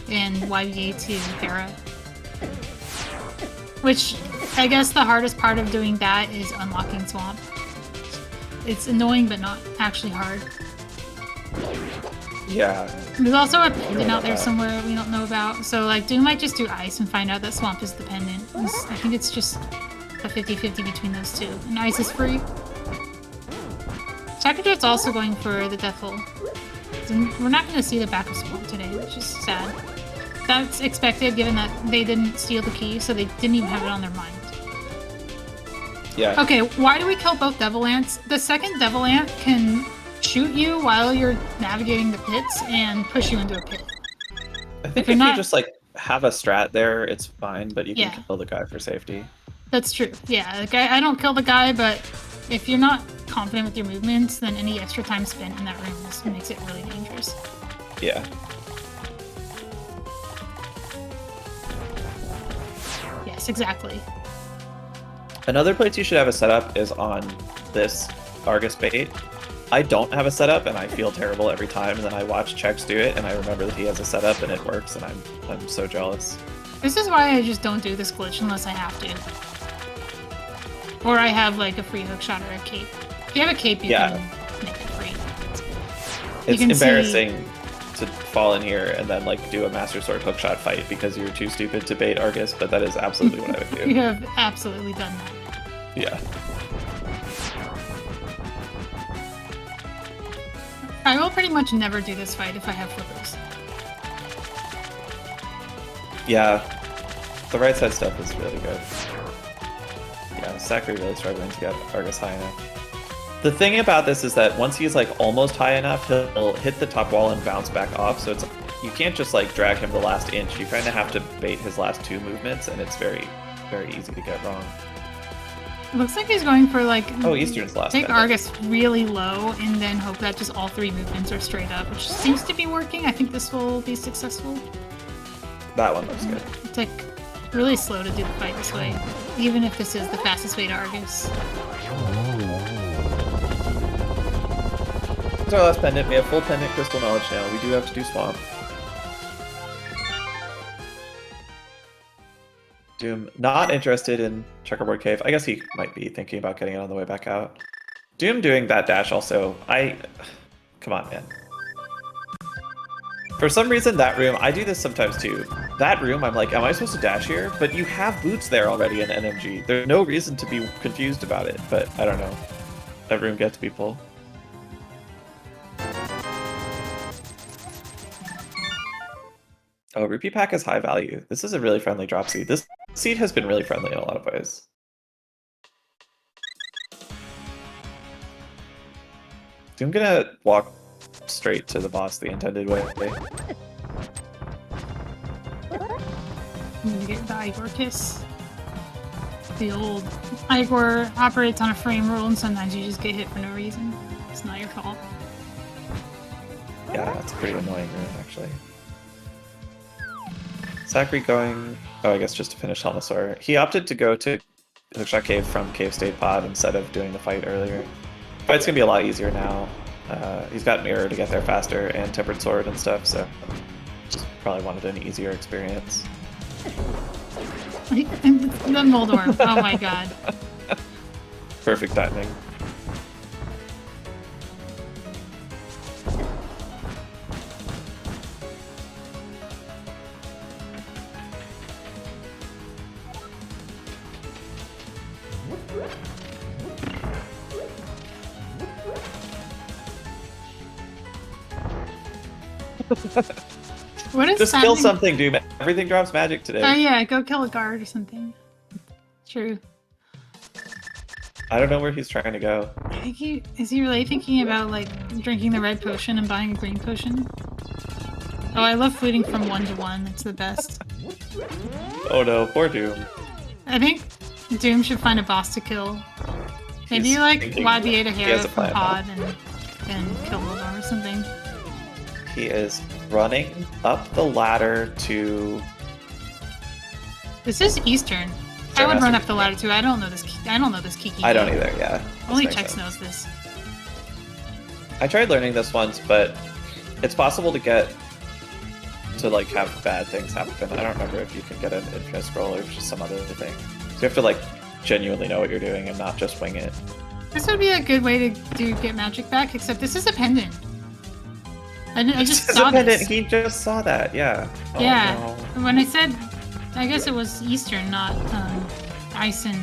and YBA to Hera. Which, I guess the hardest part of doing that is unlocking Swamp. It's annoying, but not actually hard. Yeah. There's also a pendant out there somewhere we don't know about. So, like, Doom might just do Ice and find out that Swamp is the pendant. I think it's just a 50-50 between those two. And Ice is free. SacriJuts also going for the Death Hole. We're not going to see the back of Swamp today, which is sad. That's expected given that they didn't steal the key, so they didn't even have it on their mind. Yeah. Okay, why do we kill both Devil Ants? The second Devil Ant can shoot you while you're navigating the pits and push you into a pit. I think if you just like have a strat there, it's fine, but you can kill the guy for safety. That's true. Yeah, I don't kill the guy, but if you're not confident with your movements, then any extra time spent in that room makes it really dangerous. Yeah. Yes, exactly. Another place you should have a setup is on this Argus bait. I don't have a setup, and I feel terrible every time. And then I watch Chex do it, and I remember that he has a setup, and it works, and I'm so jealous. This is why I just don't do this glitch unless I have to. Or I have like a free hookshot or a cape. If you have a cape, you can make it free. It's embarrassing to fall in here and then like do a Master Sword hookshot fight because you're too stupid to bait Argus, but that is absolutely what I would do. You have absolutely done that. Yeah. I will pretty much never do this fight if I have flippers. Yeah. The right side stuff is really good. Yeah, Sacri really struggling to get Argus high enough. The thing about this is that once he's like almost high enough, he'll hit the top wall and bounce back off. So it's you can't just like drag him the last inch. You kind of have to bait his last 2 movements, and it's very, very easy to get wrong. It looks like he's going for like Eastern's last. Take Argus really low and then hope that just all 3 movements are straight up, which seems to be working. I think this will be successful. That one looks good. It's like really slow to do the fight this way, even if this is the fastest way to Argus. This is our last pendant. We have full pendant crystal knowledge now. We do have to do swamp. Doom not interested in checkerboard cave. I guess he might be thinking about getting it on the way back out. Doom doing that dash also. Come on, man. For some reason, that room, I do this sometimes too. That room, I'm like, am I supposed to dash here? But you have boots there already in NMG. There's no reason to be confused about it, but I don't know. That room gets people. Oh, Rupee Pack is high value. This is a really friendly drop seed. This seed has been really friendly in a lot of ways. So I'm gonna walk straight to the boss the intended way. I'm gonna get the Igor kiss. The old Igor operates on a frame rule, and sometimes you just get hit for no reason. It's not your fault. Yeah, that's a pretty annoying room, actually. Sacri going... Oh, I guess just to finish Helmasaur. He opted to go to Hookshot Cave from Cave State Pod instead of doing the fight earlier. Fight's gonna be a lot easier now. He's got Mirror to get there faster and Tempered Sword and stuff, so just probably wanted an easier experience. The Moldorm. Oh my god. Perfect timing. What is Just kill something, Doom. Everything drops magic today. Oh yeah, go kill a guard or something. True. I don't know where he's trying to go. I think is he really thinking about like drinking the red potion and buying a green potion? Oh, I love fluting from 1 to 1. It's the best. Oh no, poor Doom. I think Doom should find a boss to kill. Maybe like YBA to Hero from Pod and kill Moldorm or something. He is running up the ladder to... This is Eastern. I would run up the ladder too. I don't know this. I don't know this Kiki. I don't either. Yeah. Only Chex knows this. I tried learning this once, but it's possible to get to like have bad things happen. I don't remember if you can get an infinite scroll or just some other thing. So you have to like genuinely know what you're doing and not just wing it. This would be a good way to get magic back. Except this is a pendant. I just saw this. He just saw that, yeah. Oh, yeah. No. When I said, I guess it was Eastern, not Ice and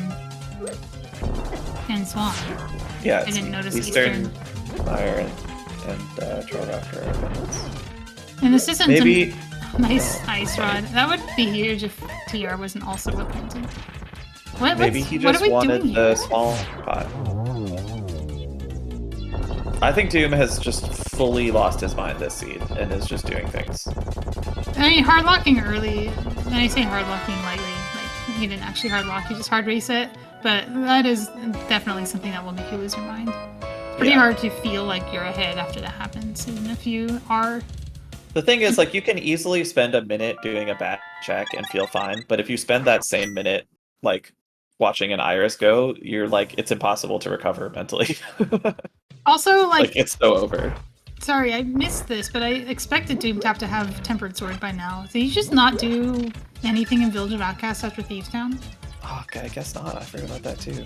Swamp. Yeah, I didn't notice Eastern. Fire and Troll Raptor are pendants. And this isn't maybe a nice Ice Rod. That would be huge if TR wasn't also a pendant. Maybe he just wanted the small pot. I think Doom has just fully lost his mind this seed and is just doing things. I mean, hard locking early, and I say hard locking lightly, like he didn't actually hard lock, he just hard reset, but that is definitely something that will make you lose your mind. It's pretty hard to feel like you're ahead after that happens, even if you are. The thing is, like, you can easily spend a minute doing a bad check and feel fine. But if you spend that same minute like watching an iris go, you're like, it's impossible to recover mentally. Also, like it's so over. Sorry, I missed this, but I expected Doomtap to have Tempered Sword by now. Did he just not do anything in Village of Outcasts after Thieves Town? Oh, okay, I guess not. I forgot about that too.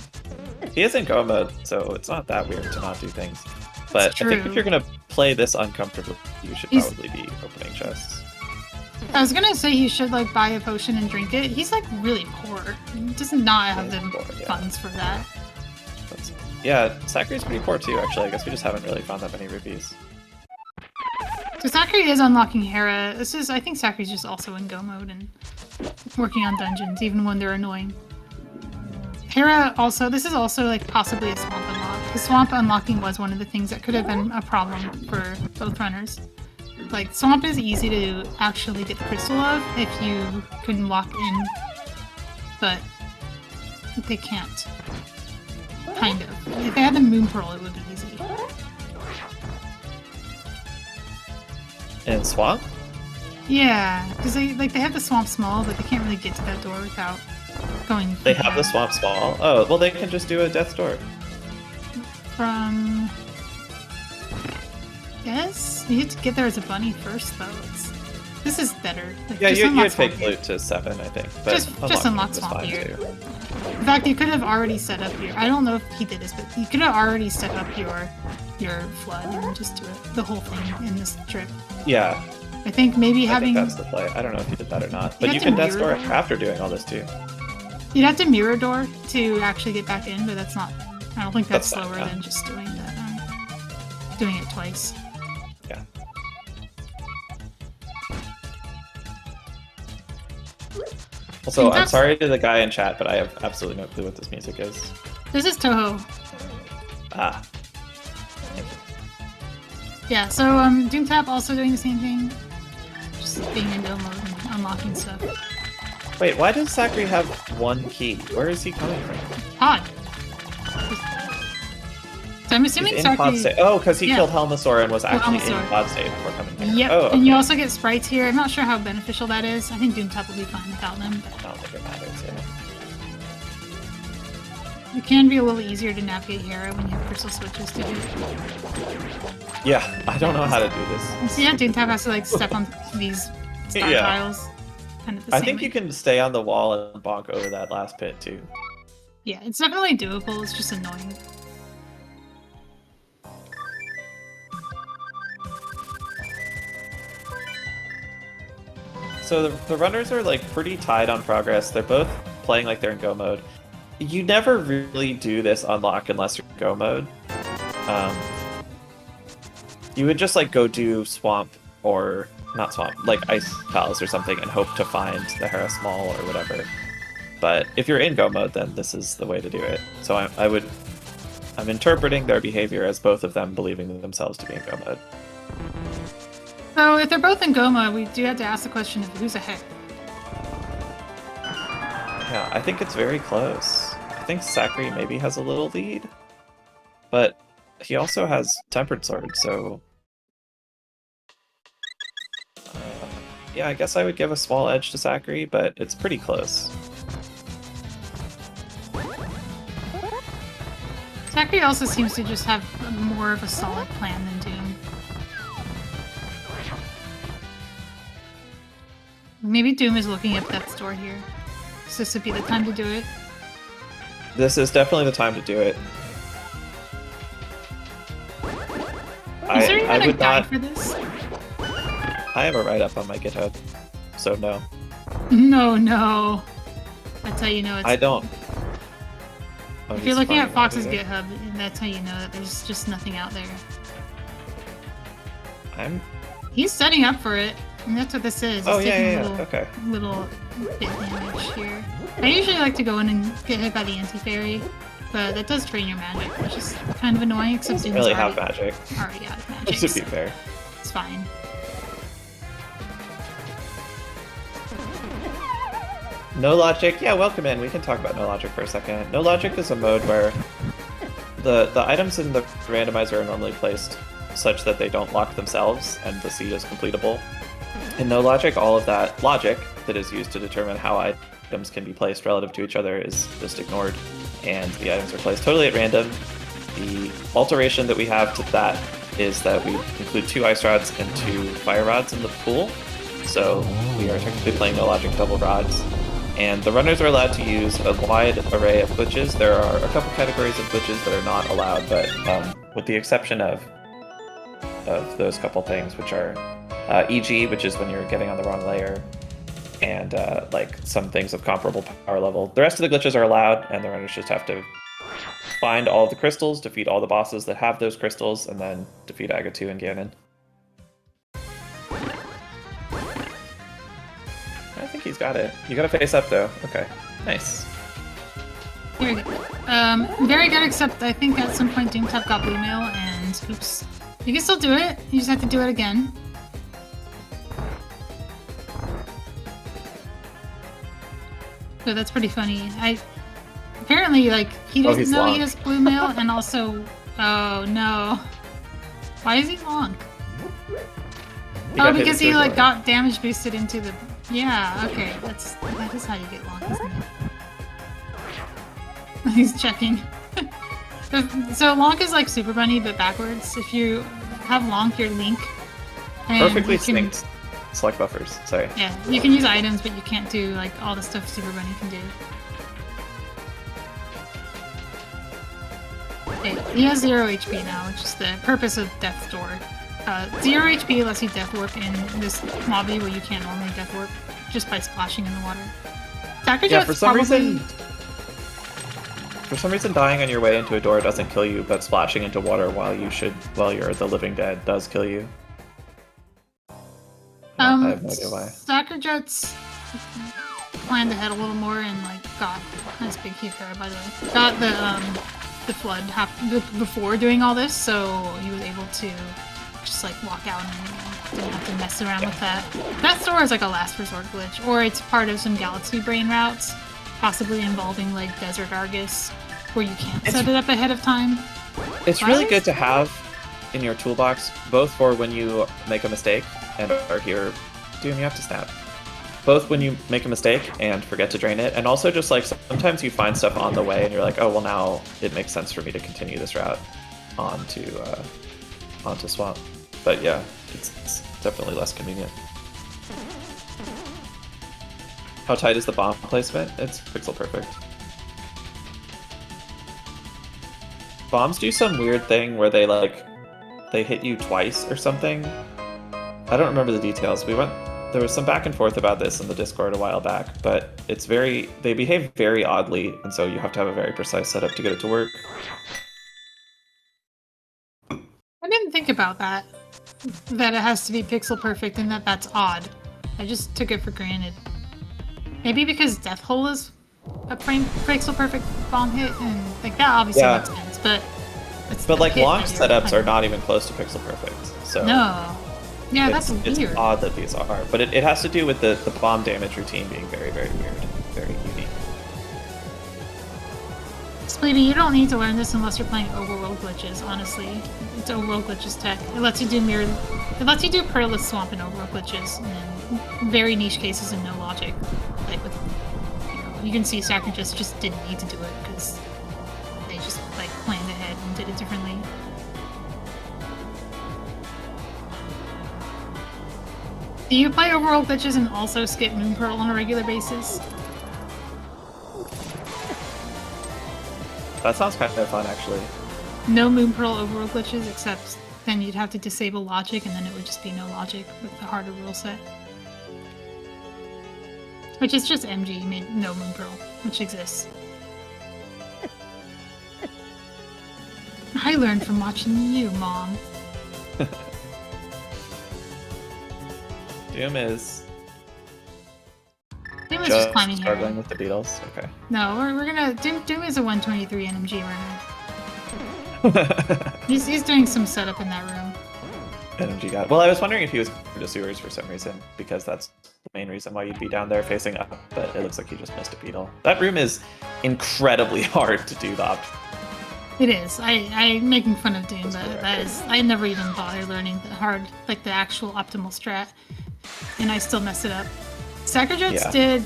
He is in Go mode, so it's not that weird to not do things. But I think if you're gonna play this uncomfortably, you should probably be opening chests. I was gonna say he should like buy a potion and drink it. He's like really poor. He does not have the funds for that. Yeah, Sacri's pretty poor too, actually. I guess we just haven't really found that many rupees. So Sacri is unlocking Hera. I think Sacri's just also in Go mode and working on dungeons, even when they're annoying. Hera also, this is also like possibly a swamp unlock. The swamp unlocking was one of the things that could have been a problem for both runners. Like, swamp is easy to actually get the crystal of if you couldn't walk in, but they can't. Kind of. If they had the moon pearl, it would be easy. In swamp? Yeah, because they have the swamp small, but they can't really get to that door without going. They have the swamp small? Oh, well they can just do a death door. From... Yes? You have to get there as a bunny first, though. This is better. Like, yeah, you'd fake loot to 7, I think. But just unlock swamp here. Too. In fact, you could have already set up your... I don't know if he did this, but you could have already set up your flood and just do it, the whole thing in this trip. Yeah. I think maybe having... I think that's the play. I don't know if you did that or not. But you can death door after doing all this, too. You'd have to mirror door to actually get back in, but that's not... I don't think that's slower than just doing that. Doing it twice. Yeah. Also, I'm sorry to the guy in chat, but I have absolutely no clue what this music is. This is Toho. Ah. Yeah, so Doomtap also doing the same thing. Just being in Go mode and unlocking stuff. Wait, why does Sacri have one key? Where is he coming from? Pod. So I'm assuming Sacri... Oh, because he killed Helmasaur and was actually in pod state before coming here. Yep, and you also get sprites here. I'm not sure how beneficial that is. I think Doomtap will be fine without them. But... I don't think it matters, yeah. It can be a little easier to navigate Hera when you have crystal switches to do. Yeah, I don't know how to do this. So yeah, Doomtap has to like step on these star tiles. Kind of the same way. You can stay on the wall and bonk over that last pit too. Yeah, it's definitely doable. It's just annoying. So the runners are like pretty tied on progress. They're both playing like they're in Go mode. You never really do this unlock unless you're in Go mode. You would just like go do swamp or not swamp, like ice palace or something, and hope to find the Hera Small or whatever. But if you're in Go mode, then this is the way to do it. So I'm interpreting their behavior as both of them believing themselves to be in Go mode. So if they're both in Go mode, we do have to ask the question of who's ahead. Yeah, I think it's very close. I think Sacri maybe has a little lead, but he also has Tempered Sword, so... yeah, I guess I would give a small edge to Sacri, but it's pretty close. Sacri also seems to just have more of a solid plan than Doom. Maybe Doom is looking at Death's Door here. So this would be the time to do it. This is definitely the time to do it. Is there even a guide for this? I have a write-up on my GitHub, so no. No. That's how you know it's... I don't. Oh, if you're looking at Fox's GitHub, that's how you know that there's just nothing out there. He's setting up for it, and that's what this is. He's taking little bit damage here. I usually like to go in and get hit by the anti-fairy, but that does drain your magic, which is kind of annoying, except Doom's really have magic. Already out of magic. To be fair. It's fine. No Logic, yeah, welcome in. We can talk about No Logic for a second. No Logic is a mode where the items in the randomizer are normally placed such that they don't lock themselves and the seed is completable. In No Logic, all of that logic, that is used to determine how items can be placed relative to each other is just ignored, and the items are placed totally at random. The alteration that we have to that is that we include 2 ice rods and 2 fire rods in the pool, so we are technically playing no logic double rods. And the runners are allowed to use a wide array of glitches. There are a couple categories of glitches that are not allowed, but with the exception of those couple things, which are EG, which is when you're getting on the wrong layer, and like some things of comparable power level. The rest of the glitches are allowed, and the runners just have to find all of the crystals, defeat all the bosses that have those crystals, and then defeat Agatu and Ganon. I think he's got it. You gotta face up though. Okay, nice. Very good. Very good, except I think at some point Doomtap got blue mail, and oops. You can still do it, you just have to do it again. So that's pretty funny. Apparently, like, he doesn't know he has blue mail, and also... Oh, no. Why is he long? Oh, because he, like, got damage boosted into the... Yeah, okay. That is how you get long, isn't it? He's checking. So Lonk is like Super Bunny, but backwards. If you have Lonk, you're Link. Perfectly synced select buffers, sorry. Yeah, you can use items, but you can't do, like, all the stuff Super Bunny can do. Okay, he has 0 HP now, which is the purpose of Death Door. 0 HP lets you Death Warp in this lobby where you can't normally Death Warp just by splashing in the water. Yeah, for some reason dying on your way into a door doesn't kill you, but splashing into water while you're the living dead does kill you. I have no idea why. SacriJuts planned ahead a little more and like got nice big Kikara, by the way. Got the flood before doing all this, so he was able to just like walk out and didn't have to mess around with that. That store is like a last resort glitch, or it's part of some Galaxy Brain routes, possibly involving like Desert Argus, where you can't set it up ahead of time. It's really good to have in your toolbox, both for when you make a mistake and are here, Doom, you have to snap. Both when you make a mistake and forget to drain it, and also just like sometimes you find stuff on the way and you're like, oh well, now it makes sense for me to continue this route onto Swamp. But yeah, it's definitely less convenient. How tight is the bomb placement? It's pixel perfect. Bombs do some weird thing where they hit you twice or something. I don't remember the details. There was some back and forth about this in the Discord a while back, but they behave very oddly, and so you have to have a very precise setup to get it to work. I didn't think about that it has to be pixel perfect and that's odd. I just took it for granted. Maybe because Death Hole is a pixel perfect bomb hit, and like that obviously makes sense, but like launch setups are not even close to pixel perfect. So no. Yeah, that's weird. It's odd that these are, but it has to do with the bomb damage routine being very, very weird, very unique. Spleedy, you don't need to learn this unless you're playing overworld glitches, honestly. It's overworld glitches tech. It lets you do Perilous Swamp and overworld glitches, and in very niche cases and no logic. Like with, you can see SacriJuts just didn't need to do it because they just like planned ahead and did it differently. Do you play overworld glitches and also skip Moon Pearl on a regular basis? That sounds kind of fun, actually. No Moon Pearl overworld glitches, except then you'd have to disable logic, and then it would just be no logic with the harder rule set. Which is just MG made no Moon Pearl, which exists. I learned from watching you, Mom. Doom is just climbing struggling here. with the Beatles. Okay. No, we're gonna Doom is a 123 NMG runner. he's doing some setup in that room. NMG got it. Well, I was wondering if he was going to sewers for some reason, because that's the main reason why you'd be down there facing up. But it looks like he just missed a beetle. That room is incredibly hard to do the It is. I'm making fun of Doom, but I never even bother learning the actual optimal strat, and I still mess it up. SacriJuts did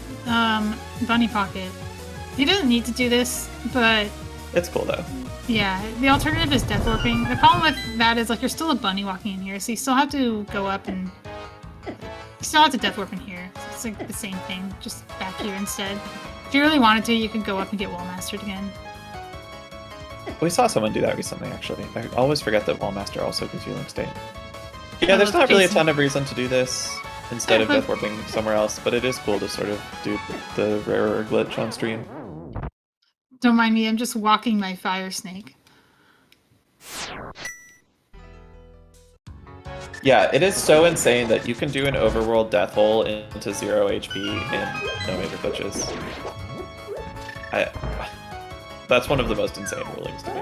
Bunny Pocket. He doesn't need to do this, but it's cool though. Yeah, the alternative is death warping. The problem with that is like you're still a bunny walking in here, so you still have to go up and you still have to death warp in here. So it's like the same thing, just back here instead. If you really wanted to, you could go up and get wall mastered again. We saw someone do that recently, actually. I always forget that Wallmaster also gives you link state. Yeah, there's not really a ton of reason to do this instead of death warping somewhere else, but it is cool to sort of do the rarer glitch on stream. Don't mind me, I'm just walking my fire snake. Yeah, it is so insane that you can do an overworld death hole into 0 HP and no major glitches. That's one of the most insane rulings to me.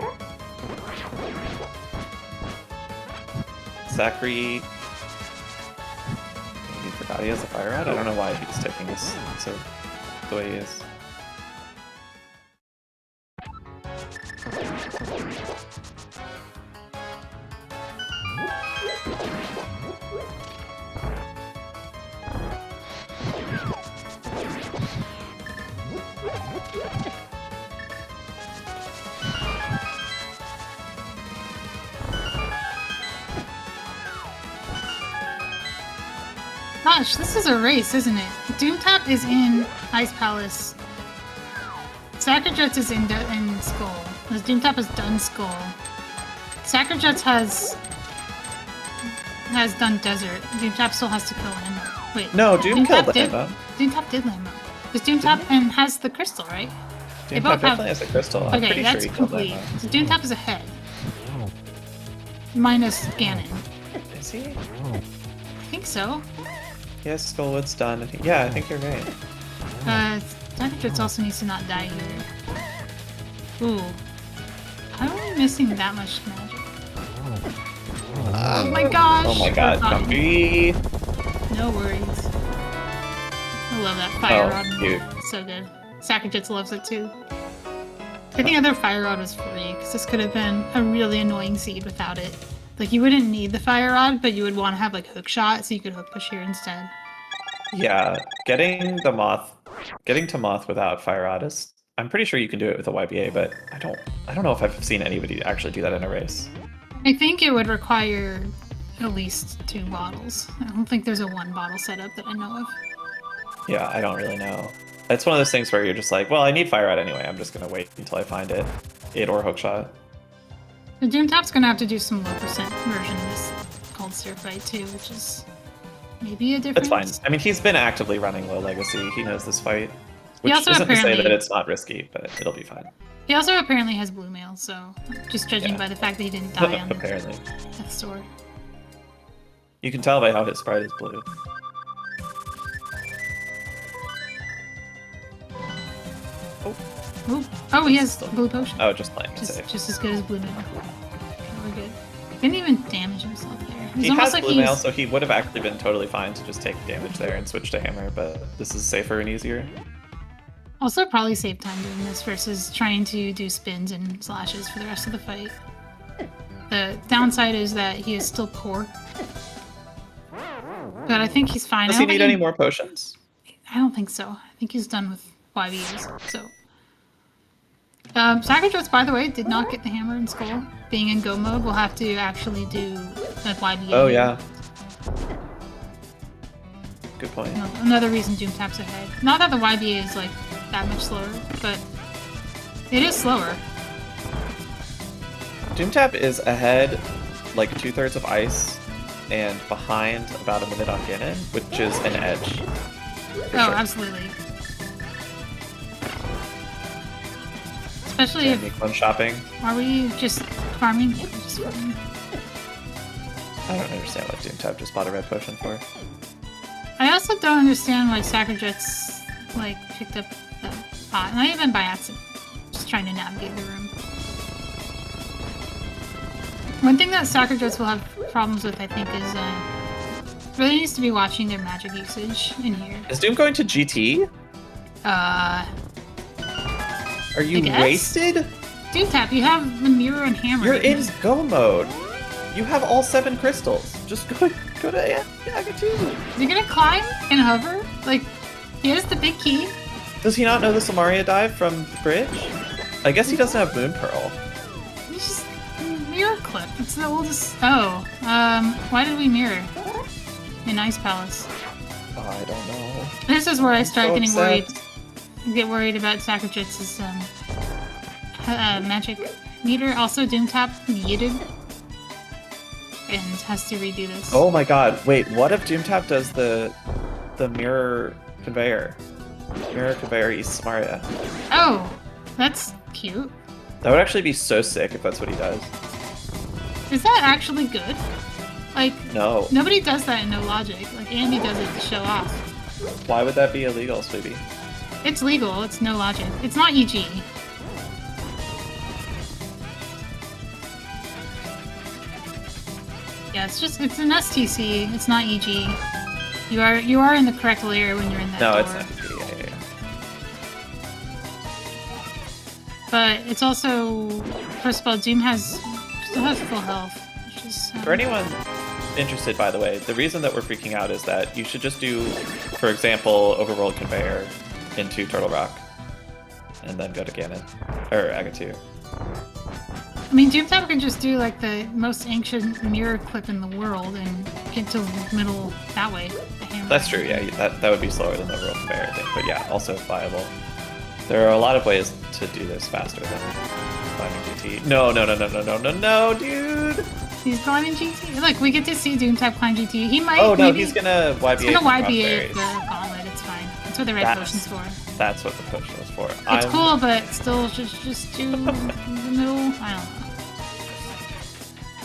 Sacri... He forgot he has a fire rod? I don't know why he's taking this so the way he is. Gosh, this is a race, isn't it? Doomtap is in Ice Palace. SacriJuts is in Skull. Because Doomtap has done Skull. SacriJuts has done Desert. Doomtap still has to kill Lambo. Wait. No, Doomtap killed Lambo. Doomtap did Lambo. Because Doomtap and has the crystal, right? Doomtap definitely has the crystal. I'm okay, that's sure complete. So Doomtap is ahead. Minus Ganon. Is he? I think so. Yes, Skullwood's done. Yeah, I think you're right. SacriJuts also needs to not die here. Ooh. How are we missing that much magic? Oh my gosh! Oh my god, Gumby! No worries. I love that fire rod. Cute. So good. SacriJuts loves it too. I think other fire rod was free, because this could have been a really annoying seed without it. Like, you wouldn't need the fire rod, but you would want to have, like, hook shot, so you could hook push here instead. Yeah, getting to Moth without fire rod is... I'm pretty sure you can do it with a YBA, but I don't know if I've seen anybody actually do that in a race. I think it would require at least 2 bottles. I don't think there's a 1 bottle setup that I know of. Yeah, I don't really know. It's one of those things where you're just like, well, I need fire rod anyway, I'm just gonna wait until I find it. It or hookshot. The Doomtap's gonna have to do some low percent version of this called Seer Fight too, which is maybe a difference. That's fine. I mean, he's been actively running low legacy. He knows this fight. Which isn't to say that it's not risky, but it'll be fine. He also apparently has blue mail, so just judging by the fact that he didn't die on apparently. Death Sword. You can tell by how his sprite is blue. Oh, he has blue potion. Oh, just playing it safe. Just as good as blue mail. Okay, we're good. Didn't even damage himself there. He has blue mail, so he would have actually been totally fine to just take damage there and switch to hammer, but this is safer and easier. Also probably save time doing this versus trying to do spins and slashes for the rest of the fight. The downside is that he is still poor. But I think he's fine. Does he need any more potions? I don't think so. I think he's done with YBs, so... SacriJuts, by the way, did not get the hammer and skull. Being in go mode, we'll have to actually do a YBA. Oh, yeah. Good point. Another reason Doomtap's ahead. Not that the YBA is, like, that much slower, but it is slower. Doomtap is ahead, like, 2/3 of ice, and behind about a minute on Ganon, which is an edge. Oh, absolutely. Especially if... When shopping. Are we just farming? Yeah, just farming. I don't understand what Doomtap just bought a red potion for. I also don't understand why SacriJuts, like, picked up the pot. Not even by accident. Just trying to navigate the room. One thing that SacriJuts will have problems with, I think, is really needs to be watching their magic usage in here. Is Doom going to GT? Are you wasted? Doomtap, you have the mirror and hammer. You're in go mode. You have all 7 crystals. Just go to Aga 2. You're gonna climb and hover? Like, He has the big key. Does he not know the Somaria dive from the bridge? I guess he doesn't have Moon Pearl. He's just mirror clip. It's the oldest. Oh, why did we mirror in Ice Palace? Oh, I don't know. This is where I start So getting upset. get worried about SacriJuts' magic meter. Also, Doomtap muted and has to redo this. Oh my god, wait, what if Doomtap does the mirror conveyor? Mirror conveyor East Samaria. Oh, that's cute. That would actually be so sick if that's what he does. Is that actually good? Like, No. nobody does that in No Logic. Like, Andy does it to show off. Why would that be illegal, Sweetie? It's legal, it's No Logic. It's not EG. Yeah, it's an STC, it's not EG. You are in the correct layer when you're in that No, door. it's not. Yeah. But it's also, first of all, Doom still has full health. Which is, For anyone interested, by the way, the reason that we're freaking out is that you should just do, for example, Overworld Conveyor into Turtle Rock, and then go to Ganon, or Agatu. I mean, Doomtap can just do like the most ancient mirror clip in the world and get to the middle that way. That's true, yeah, that would be slower than Overworld Conveyor, I think, but yeah, also viable. There are a lot of ways to do this faster than climbing GT. No, dude! He's climbing GT. Look, we get to see Doomtap climb GT. He might. Oh no, maybe, he's gonna YBA. He's gonna YBA Crossberries. the gauntlet. It's fine. That's what the red potion's for. That's what the potion is for. It's cool, but still, just do the middle. I don't know.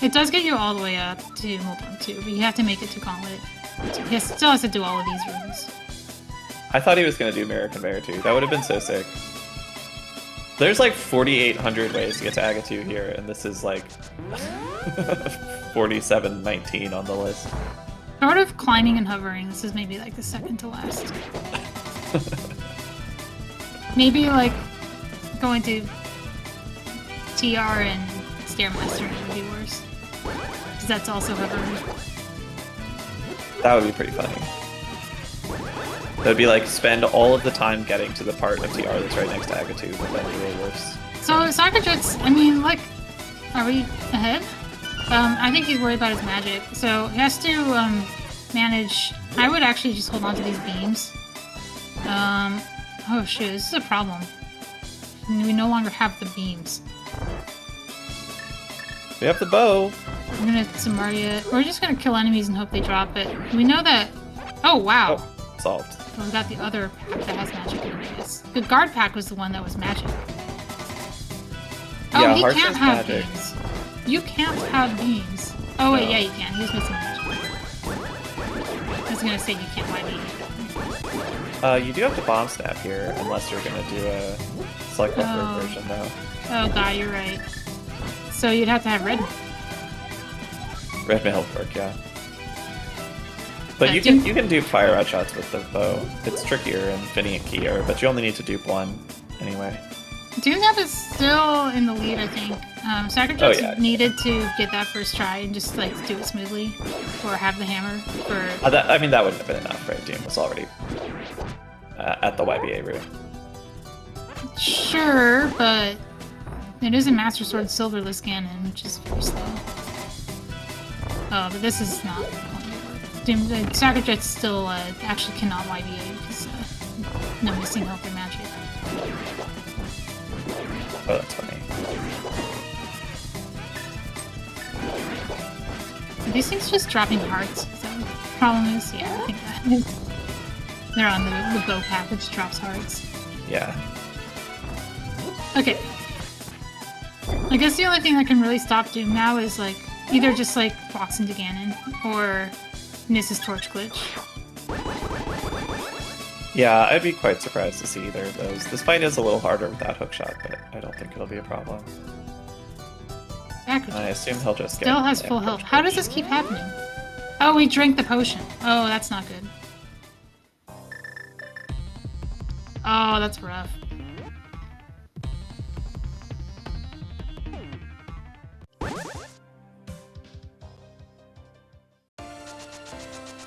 It does get you all the way up to Multum 2, but you have to make it to gauntlet. He still has to do all of these rooms. I thought he was gonna do Mirror Conveyor too. That would have been so sick. There's like 4,800 ways to get to Agatu here, and this is like 4719 on the list. Short of climbing and hovering, this is maybe like the second to last. Maybe like going to TR and Stairmaster would be worse. Because that's also hovering. That would be pretty funny. That would be like spend all of the time getting to the part of TR that's right next to Agatu, but then do it worse. So SacriJuts, I mean, like, are we ahead? I think he's worried about his magic. So he has to manage. I would actually just hold on to these beams. Oh shoot, this is a problem. We no longer have the beams. We have the bow. I'm gonna Samaria. We're just gonna kill enemies and hope they drop it. We know that. Oh wow. Oh, solved. Well, we got the other pack that has magic in it, I guess. The guard pack was the one that was magic. Oh, Yeah, he Hearts can't is have magic. beams. You can't have beams. Oh wait, No. yeah, you can. He was missing magic. I was gonna say you can't YB. You do have the bomb snap here, unless you're gonna do a select buffer version though. Oh god, you're right. So you'd have to have red. Red may help work, yeah. But Yeah, you can do fire out shots with the bow. It's trickier and Finny and Kier, but you only need to dupe one anyway. Doomtap is still in the lead, I think. SacriJuts Oh, yeah. needed to get that first try and just like do it smoothly, or have the hammer for. I mean, that wouldn't have been enough, right? Doom was already at the YBA route. Sure, but it is a Master Sword Silverless Ganon, which is very slow. Oh, but this is not. SacriJuts still actually cannot YBA because no missing health or magic. Oh, that's funny. Are these things just dropping hearts? Is that what the problem is? Yeah, I think that is. They're on the bow pack, which drops hearts. Yeah. Okay. I guess the only thing that can really stop Doom now is like either just like walks into Ganon or Niss's torch glitch. Yeah, I'd be quite surprised to see either of those. This fight is a little harder without hookshot, but I don't think it'll be a problem. SacriJuts I assume he'll just still get has full health. How does this keep happening? Oh, we drank the potion. Oh, that's not good. Oh, that's rough.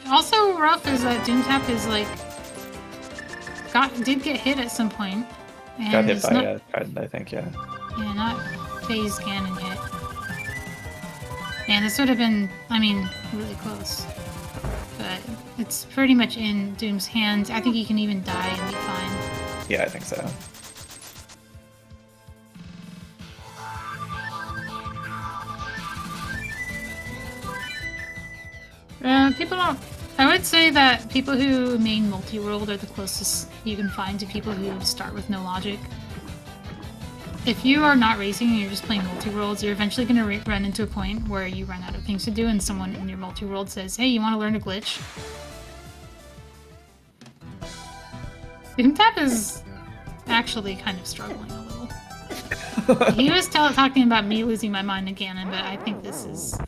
Also rough is that Doomtap is like did get hit at some point. And Got hit is by not, a trident, I think, yeah. Yeah, not phase Ganon hit. And this would have been, I mean, really close. But it's pretty much in Doom's hands. I think he can even die and be fine. Yeah, I think so. People don't... I would say that people who main multi-world are the closest you can find to people who start with no logic. If you are not racing and you're just playing multi-worlds, you're eventually going to run into a point where you run out of things to do and someone in your multi-world says, hey, you want to learn a glitch? Doomtap is actually kind of struggling a little. He was talking about me losing my mind again, but I think this is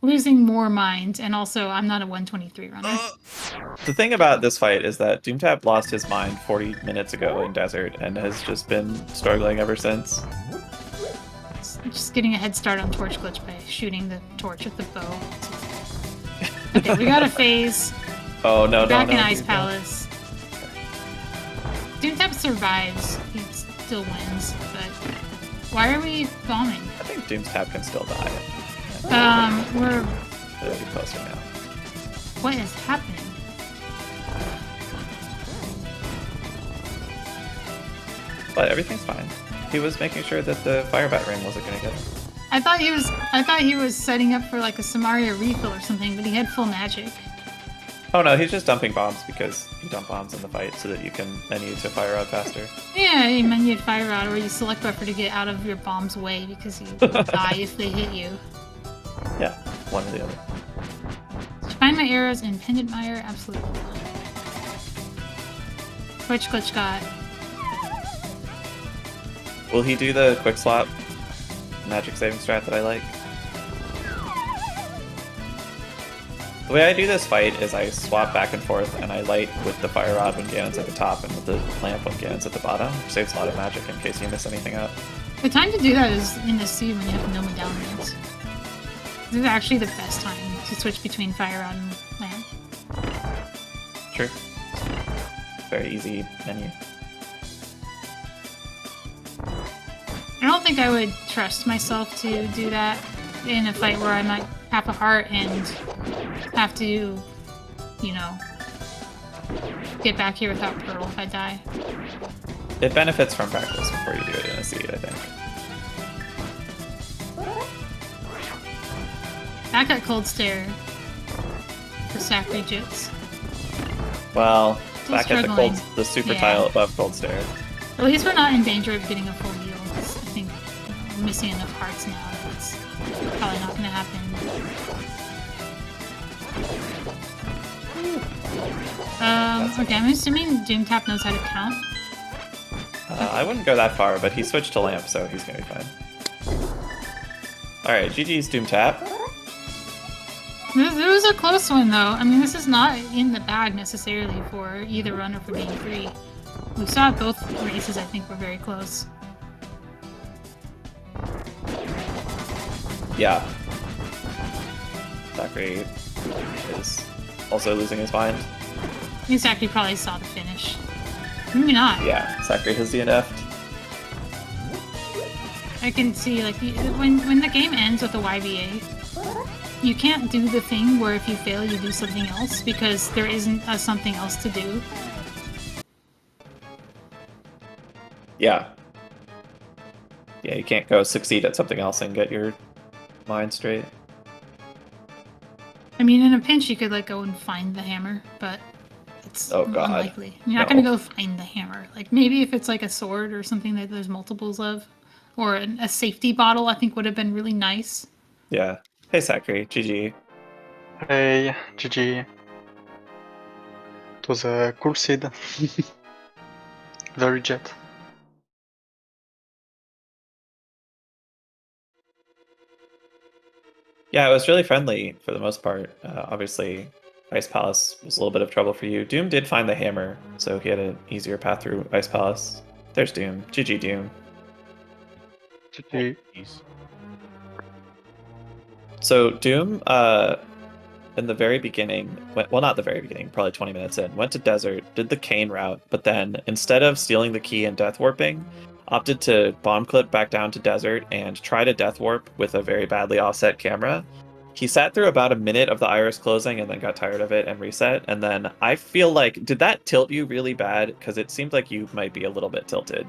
losing more mind, and also I'm not a 123 runner. The thing about this fight is that Doomtap lost his mind 40 minutes ago in Desert and has just been struggling ever since. Just getting a head start on Torch Glitch by shooting the torch with the bow. Okay, we got a phase. Oh, no, Back in Ice Palace. Doomtap survives. He still wins, but why are we bombing? I think Doomtap can still die. We're Really closer now. What is happening? But everything's fine. He was making sure that the fire bat ring wasn't gonna get him. I thought he was setting up for like a Samaria refill or something, but he had full magic. Oh no, he's just dumping bombs because you dump bombs in the fight so that you can menu to fire out faster. Yeah, you menued fire out, or you select buffer to get out of your bomb's way because you die if they hit you. Yeah, one or the other. Did you find my arrows in Pendant Mire? Absolutely not. Which glitch got? Will he do the quick swap magic saving strat that I like? The way I do this fight is I swap back and forth and I light with the fire rod when Ganon's at the top and with the lamp when Ganon's at the bottom, which saves a lot of magic in case you miss anything out. The time to do that is in the sea when you have no medallions. This is actually the best time to switch between fire rod and lamp. True. Very easy menu. I don't think I would trust myself to do that in a fight where I might have a heart and have to, you know, get back here without Pearl if I die. It benefits from practice before you do it in a seed, I think. Back at Cold Stare for SacriJuts. Well, Still back at the super tile above Cold Stare. At least we're not in danger of getting a full heal. I think we're missing enough hearts now. It's probably not going to happen. Okay, I'm assuming Doomtap knows how to count. I wouldn't go that far, but he switched to lamp, so he's gonna be fine. Alright, GG's Doomtap. This was a close one, though. I mean, this is not in the bag necessarily for either runner for Game 3. We saw both races, I think, were very close. Yeah. Sacri is also losing his mind. I think Sacri probably saw the finish. Maybe not. Yeah, Sacri has DNF'd. I can see, like, when the game ends with a YVA, you can't do the thing where if you fail, you do something else, because there isn't something else to do. Yeah. Yeah, you can't go succeed at something else and get your mind straight. I mean, in a pinch, you could, like, go and find the hammer, but it's unlikely. You're not going to go find the hammer. Like, maybe if it's, like, a sword or something that there's multiples of, or a safety bottle, I think would have been really nice. Yeah. Hey, Sacri. GG. Hey, GG. It was a cool seed. Very jet. Yeah, it was really friendly for the most part. Obviously, Ice Palace was a little bit of trouble for you. Doom did find the hammer, so he had an easier path through Ice Palace. There's Doom. GG, Doom. GG. So Doom in the very beginning, well, not the very beginning, probably 20 minutes in, went to desert, did the cane route, but then instead of stealing the key and death warping, opted to bomb clip back down to desert and try to death warp with a very badly offset camera. He sat through about a minute of the iris closing and then got tired of it and reset. And then I feel like, did that tilt you really bad? Because it seemed like you might be a little bit tilted.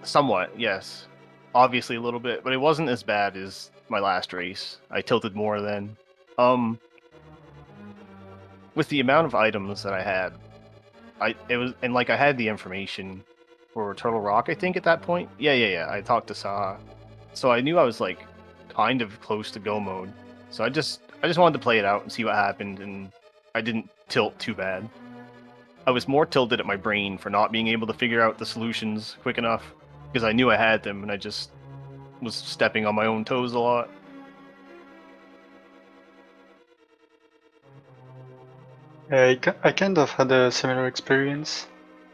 Somewhat, yes. Obviously a little bit, but it wasn't as bad as my last race. I tilted more then. With the amount of items that I had, I had the information for Turtle Rock, I think, at that point. Yeah. I talked to Saha. So I knew I was like kind of close to go mode. So I just wanted to play it out and see what happened, and I didn't tilt too bad. I was more tilted at my brain for not being able to figure out the solutions quick enough, because I knew I had them and I just was stepping on my own toes a lot. I kind of had a similar experience.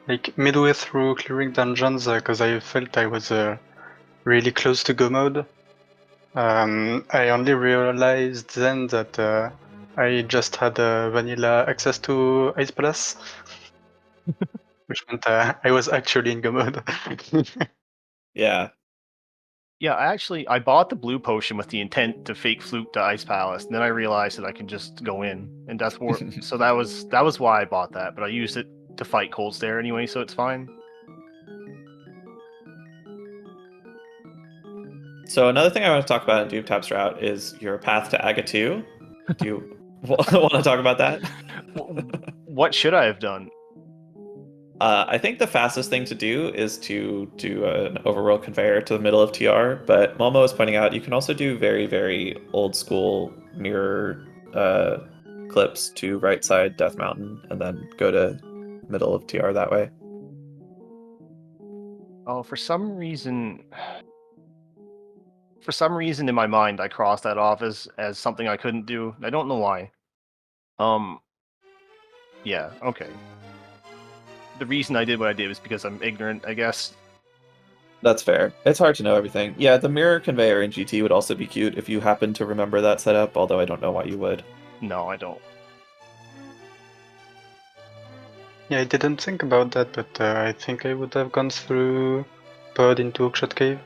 Like midway through clearing dungeons, because I felt I was really close to go mode. I only realized then that I just had vanilla access to Ice Palace, which meant I was actually in go mode. Yeah. Yeah, I bought the blue potion with the intent to fake fluke to Ice Palace, and then I realized that I could just go in and Death Warp. So that was why I bought that, but I used it to fight Cold Stare anyway, so it's fine. So another thing I want to talk about in Doomtap's route is your path to Aga 2. Do you want to talk about that? What should I have done? I think the fastest thing to do is to do an overworld conveyor to the middle of TR, but Momo was pointing out you can also do very, very old school mirror clips to right side Death Mountain and then go to middle of TR that way. Oh, for some reason in my mind I crossed that off as something I couldn't do. I don't know why. Yeah, okay. The reason I did what I did was because I'm ignorant, I guess. That's fair. It's hard to know everything. Yeah, the mirror conveyor in GT would also be cute if you happen to remember that setup, although I don't know why you would. No, I don't. Yeah, I didn't think about that, but I think I would have gone through Pod into Hookshot Cave.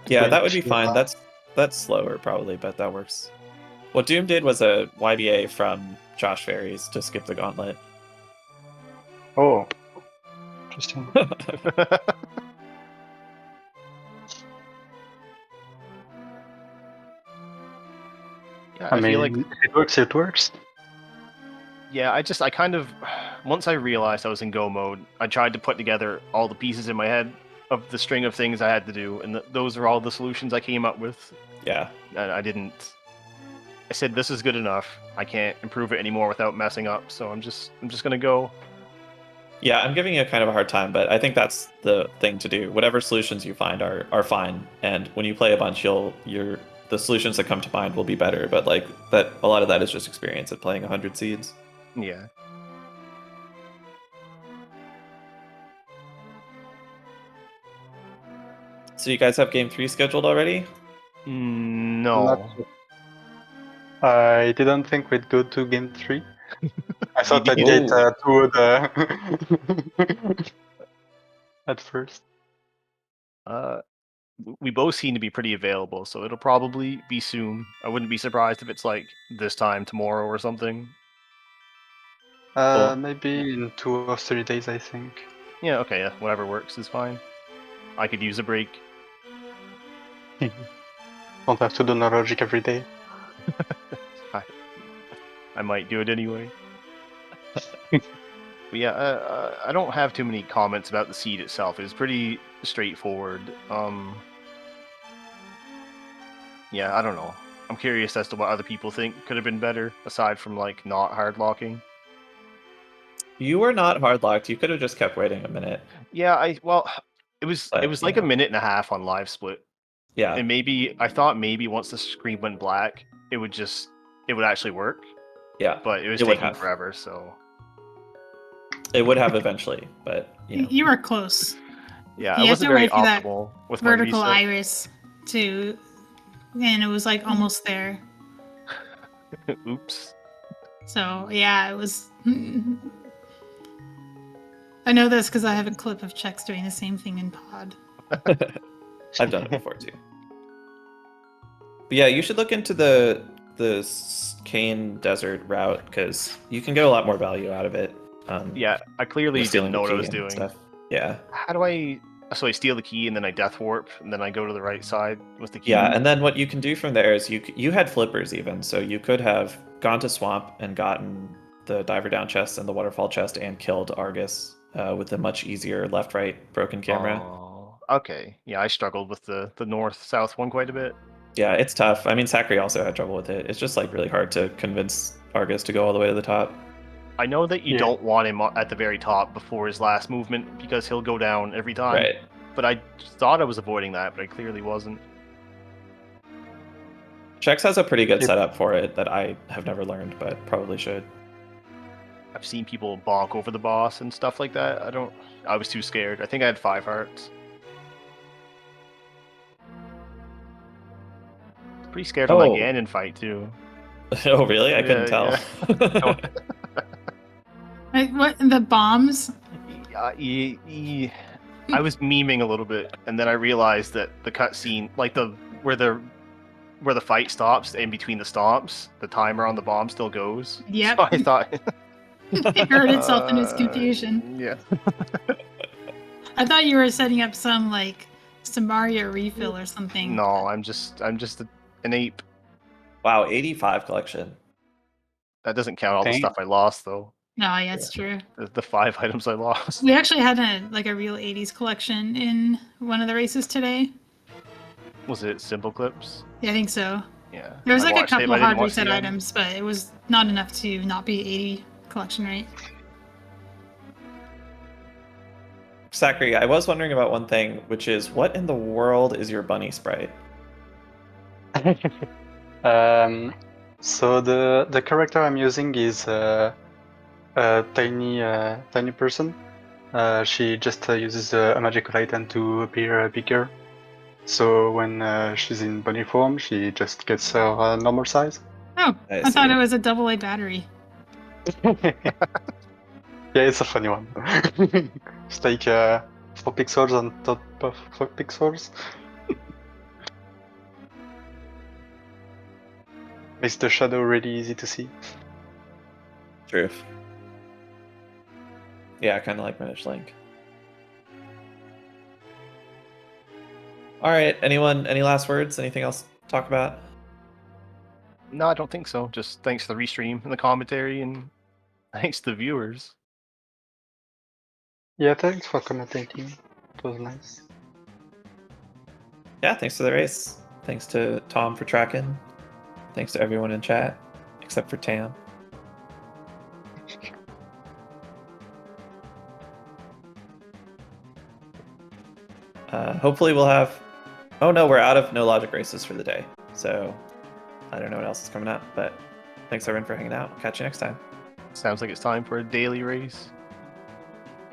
Yeah, that would be fine. That's slower probably, but that works. What Doom did was a YBA from Josh Ferries to skip the gauntlet. Oh, interesting. Yeah, I mean, feel like it works, it works. yeah, I kind of once I realized I was in go mode, I tried to put together all the pieces in my head of the string of things I had to do, and those are all the solutions I came up with. Yeah. And I said this is good enough. I can't improve it anymore without messing up, so I'm just gonna go. Yeah, I'm giving you kind of a hard time, but I think that's the thing to do. Whatever solutions you find are fine, and when you play a bunch, the solutions that come to mind will be better. But like that, a lot of that is just experience of playing 100 seeds. Yeah. So you guys have game 3 scheduled already? No. I didn't think we'd go to game 3. I thought I'd get 2 at first. We both seem to be pretty available, so it'll probably be soon. I wouldn't be surprised if it's like this time tomorrow or something. Maybe in 2 or 3 days, I think. Yeah, okay, yeah, whatever works is fine. I could use a break. Don't have to do neurologic every day. I might do it anyway. But yeah, I don't have too many comments about the seed itself. It's pretty straightforward. Yeah, I don't know. I'm curious as to what other people think could have been better, aside from like not hard locking. You were not hard locked. You could have just kept waiting a minute. Yeah, it was like a minute and a half on live split. Yeah. And I thought maybe once the screen went black, it would actually work. Yeah. But it was taking forever, so it would have eventually, but you know. You were close. Yeah, you it wasn't have to very wait for that optimal with vertical my reset. iris to and it was like almost there. Oops. So yeah, it was. I know this because I have a clip of Chex doing the same thing in Pod. I've done it before too. But yeah, you should look into the Cane Desert route because you can get a lot more value out of it. Yeah, I clearly stealing didn't know the what I key was and doing. stuff. Yeah. How do I? So I steal the key and then I death warp and then I go to the right side with the key. Yeah, and then what you can do from there is you had flippers even, so you could have gone to Swamp and gotten the Diver Down chest and the Waterfall chest and killed Argus with a much easier left-right broken camera. Oh, okay. Yeah, I struggled with the north-south one quite a bit. Yeah, it's tough. I mean, Sacri also had trouble with it. It's just like really hard to convince Argus to go all the way to the top. I know that you don't want him at the very top before his last movement because he'll go down every time. Right. But I thought I was avoiding that, but I clearly wasn't. Chex has a pretty good setup for it that I have never learned, but probably should. I've seen people bonk over the boss and stuff like that. I was too scared. I think I had 5 hearts. Pretty scared of my Ganon fight too. Oh really? I couldn't tell. Yeah. Like, what, the bombs? I was memeing a little bit, and then I realized that the cutscene, like where the fight stops, in between the stomps, the timer on the bomb still goes. Yep. So I thought It hurt itself in its confusion. Yeah. I thought you were setting up some like Samaria refill or something. No, I'm just an ape. Wow, 85 collection. That doesn't count all the stuff I lost though. No, yeah, it's true. The 5 items I lost. We actually had a real 80s collection in one of the races today. Was it Simple Clips? Yeah, I think so. Yeah. There was I like a watched it, couple but I didn't hard watch reset the end. items, but it was not enough to not be 80 collection rate. Sacri, I was wondering about one thing, which is what in the world is your bunny sprite? So the character I'm using is a tiny person. She just uses a magical item to appear bigger. So when she's in bunny form, she just gets her normal size. Oh, I thought it was a AA battery. Yeah, it's a funny one. It's like 4 pixels on top of 4 pixels. Makes the shadow really easy to see. True. Yeah, kind of like Minish Link. All right, anyone, any last words? Anything else to talk about? No, I don't think so. Just thanks to the restream and the commentary, and thanks to the viewers. Yeah, thanks for commentating. It was nice. Yeah, thanks to the race. Thanks to Tom for tracking. Thanks to everyone in chat, except for Tam. Hopefully we'll have... Oh no, we're out of no logic races for the day. So I don't know what else is coming up, but thanks everyone for hanging out. Catch you next time. Sounds like it's time for a daily race.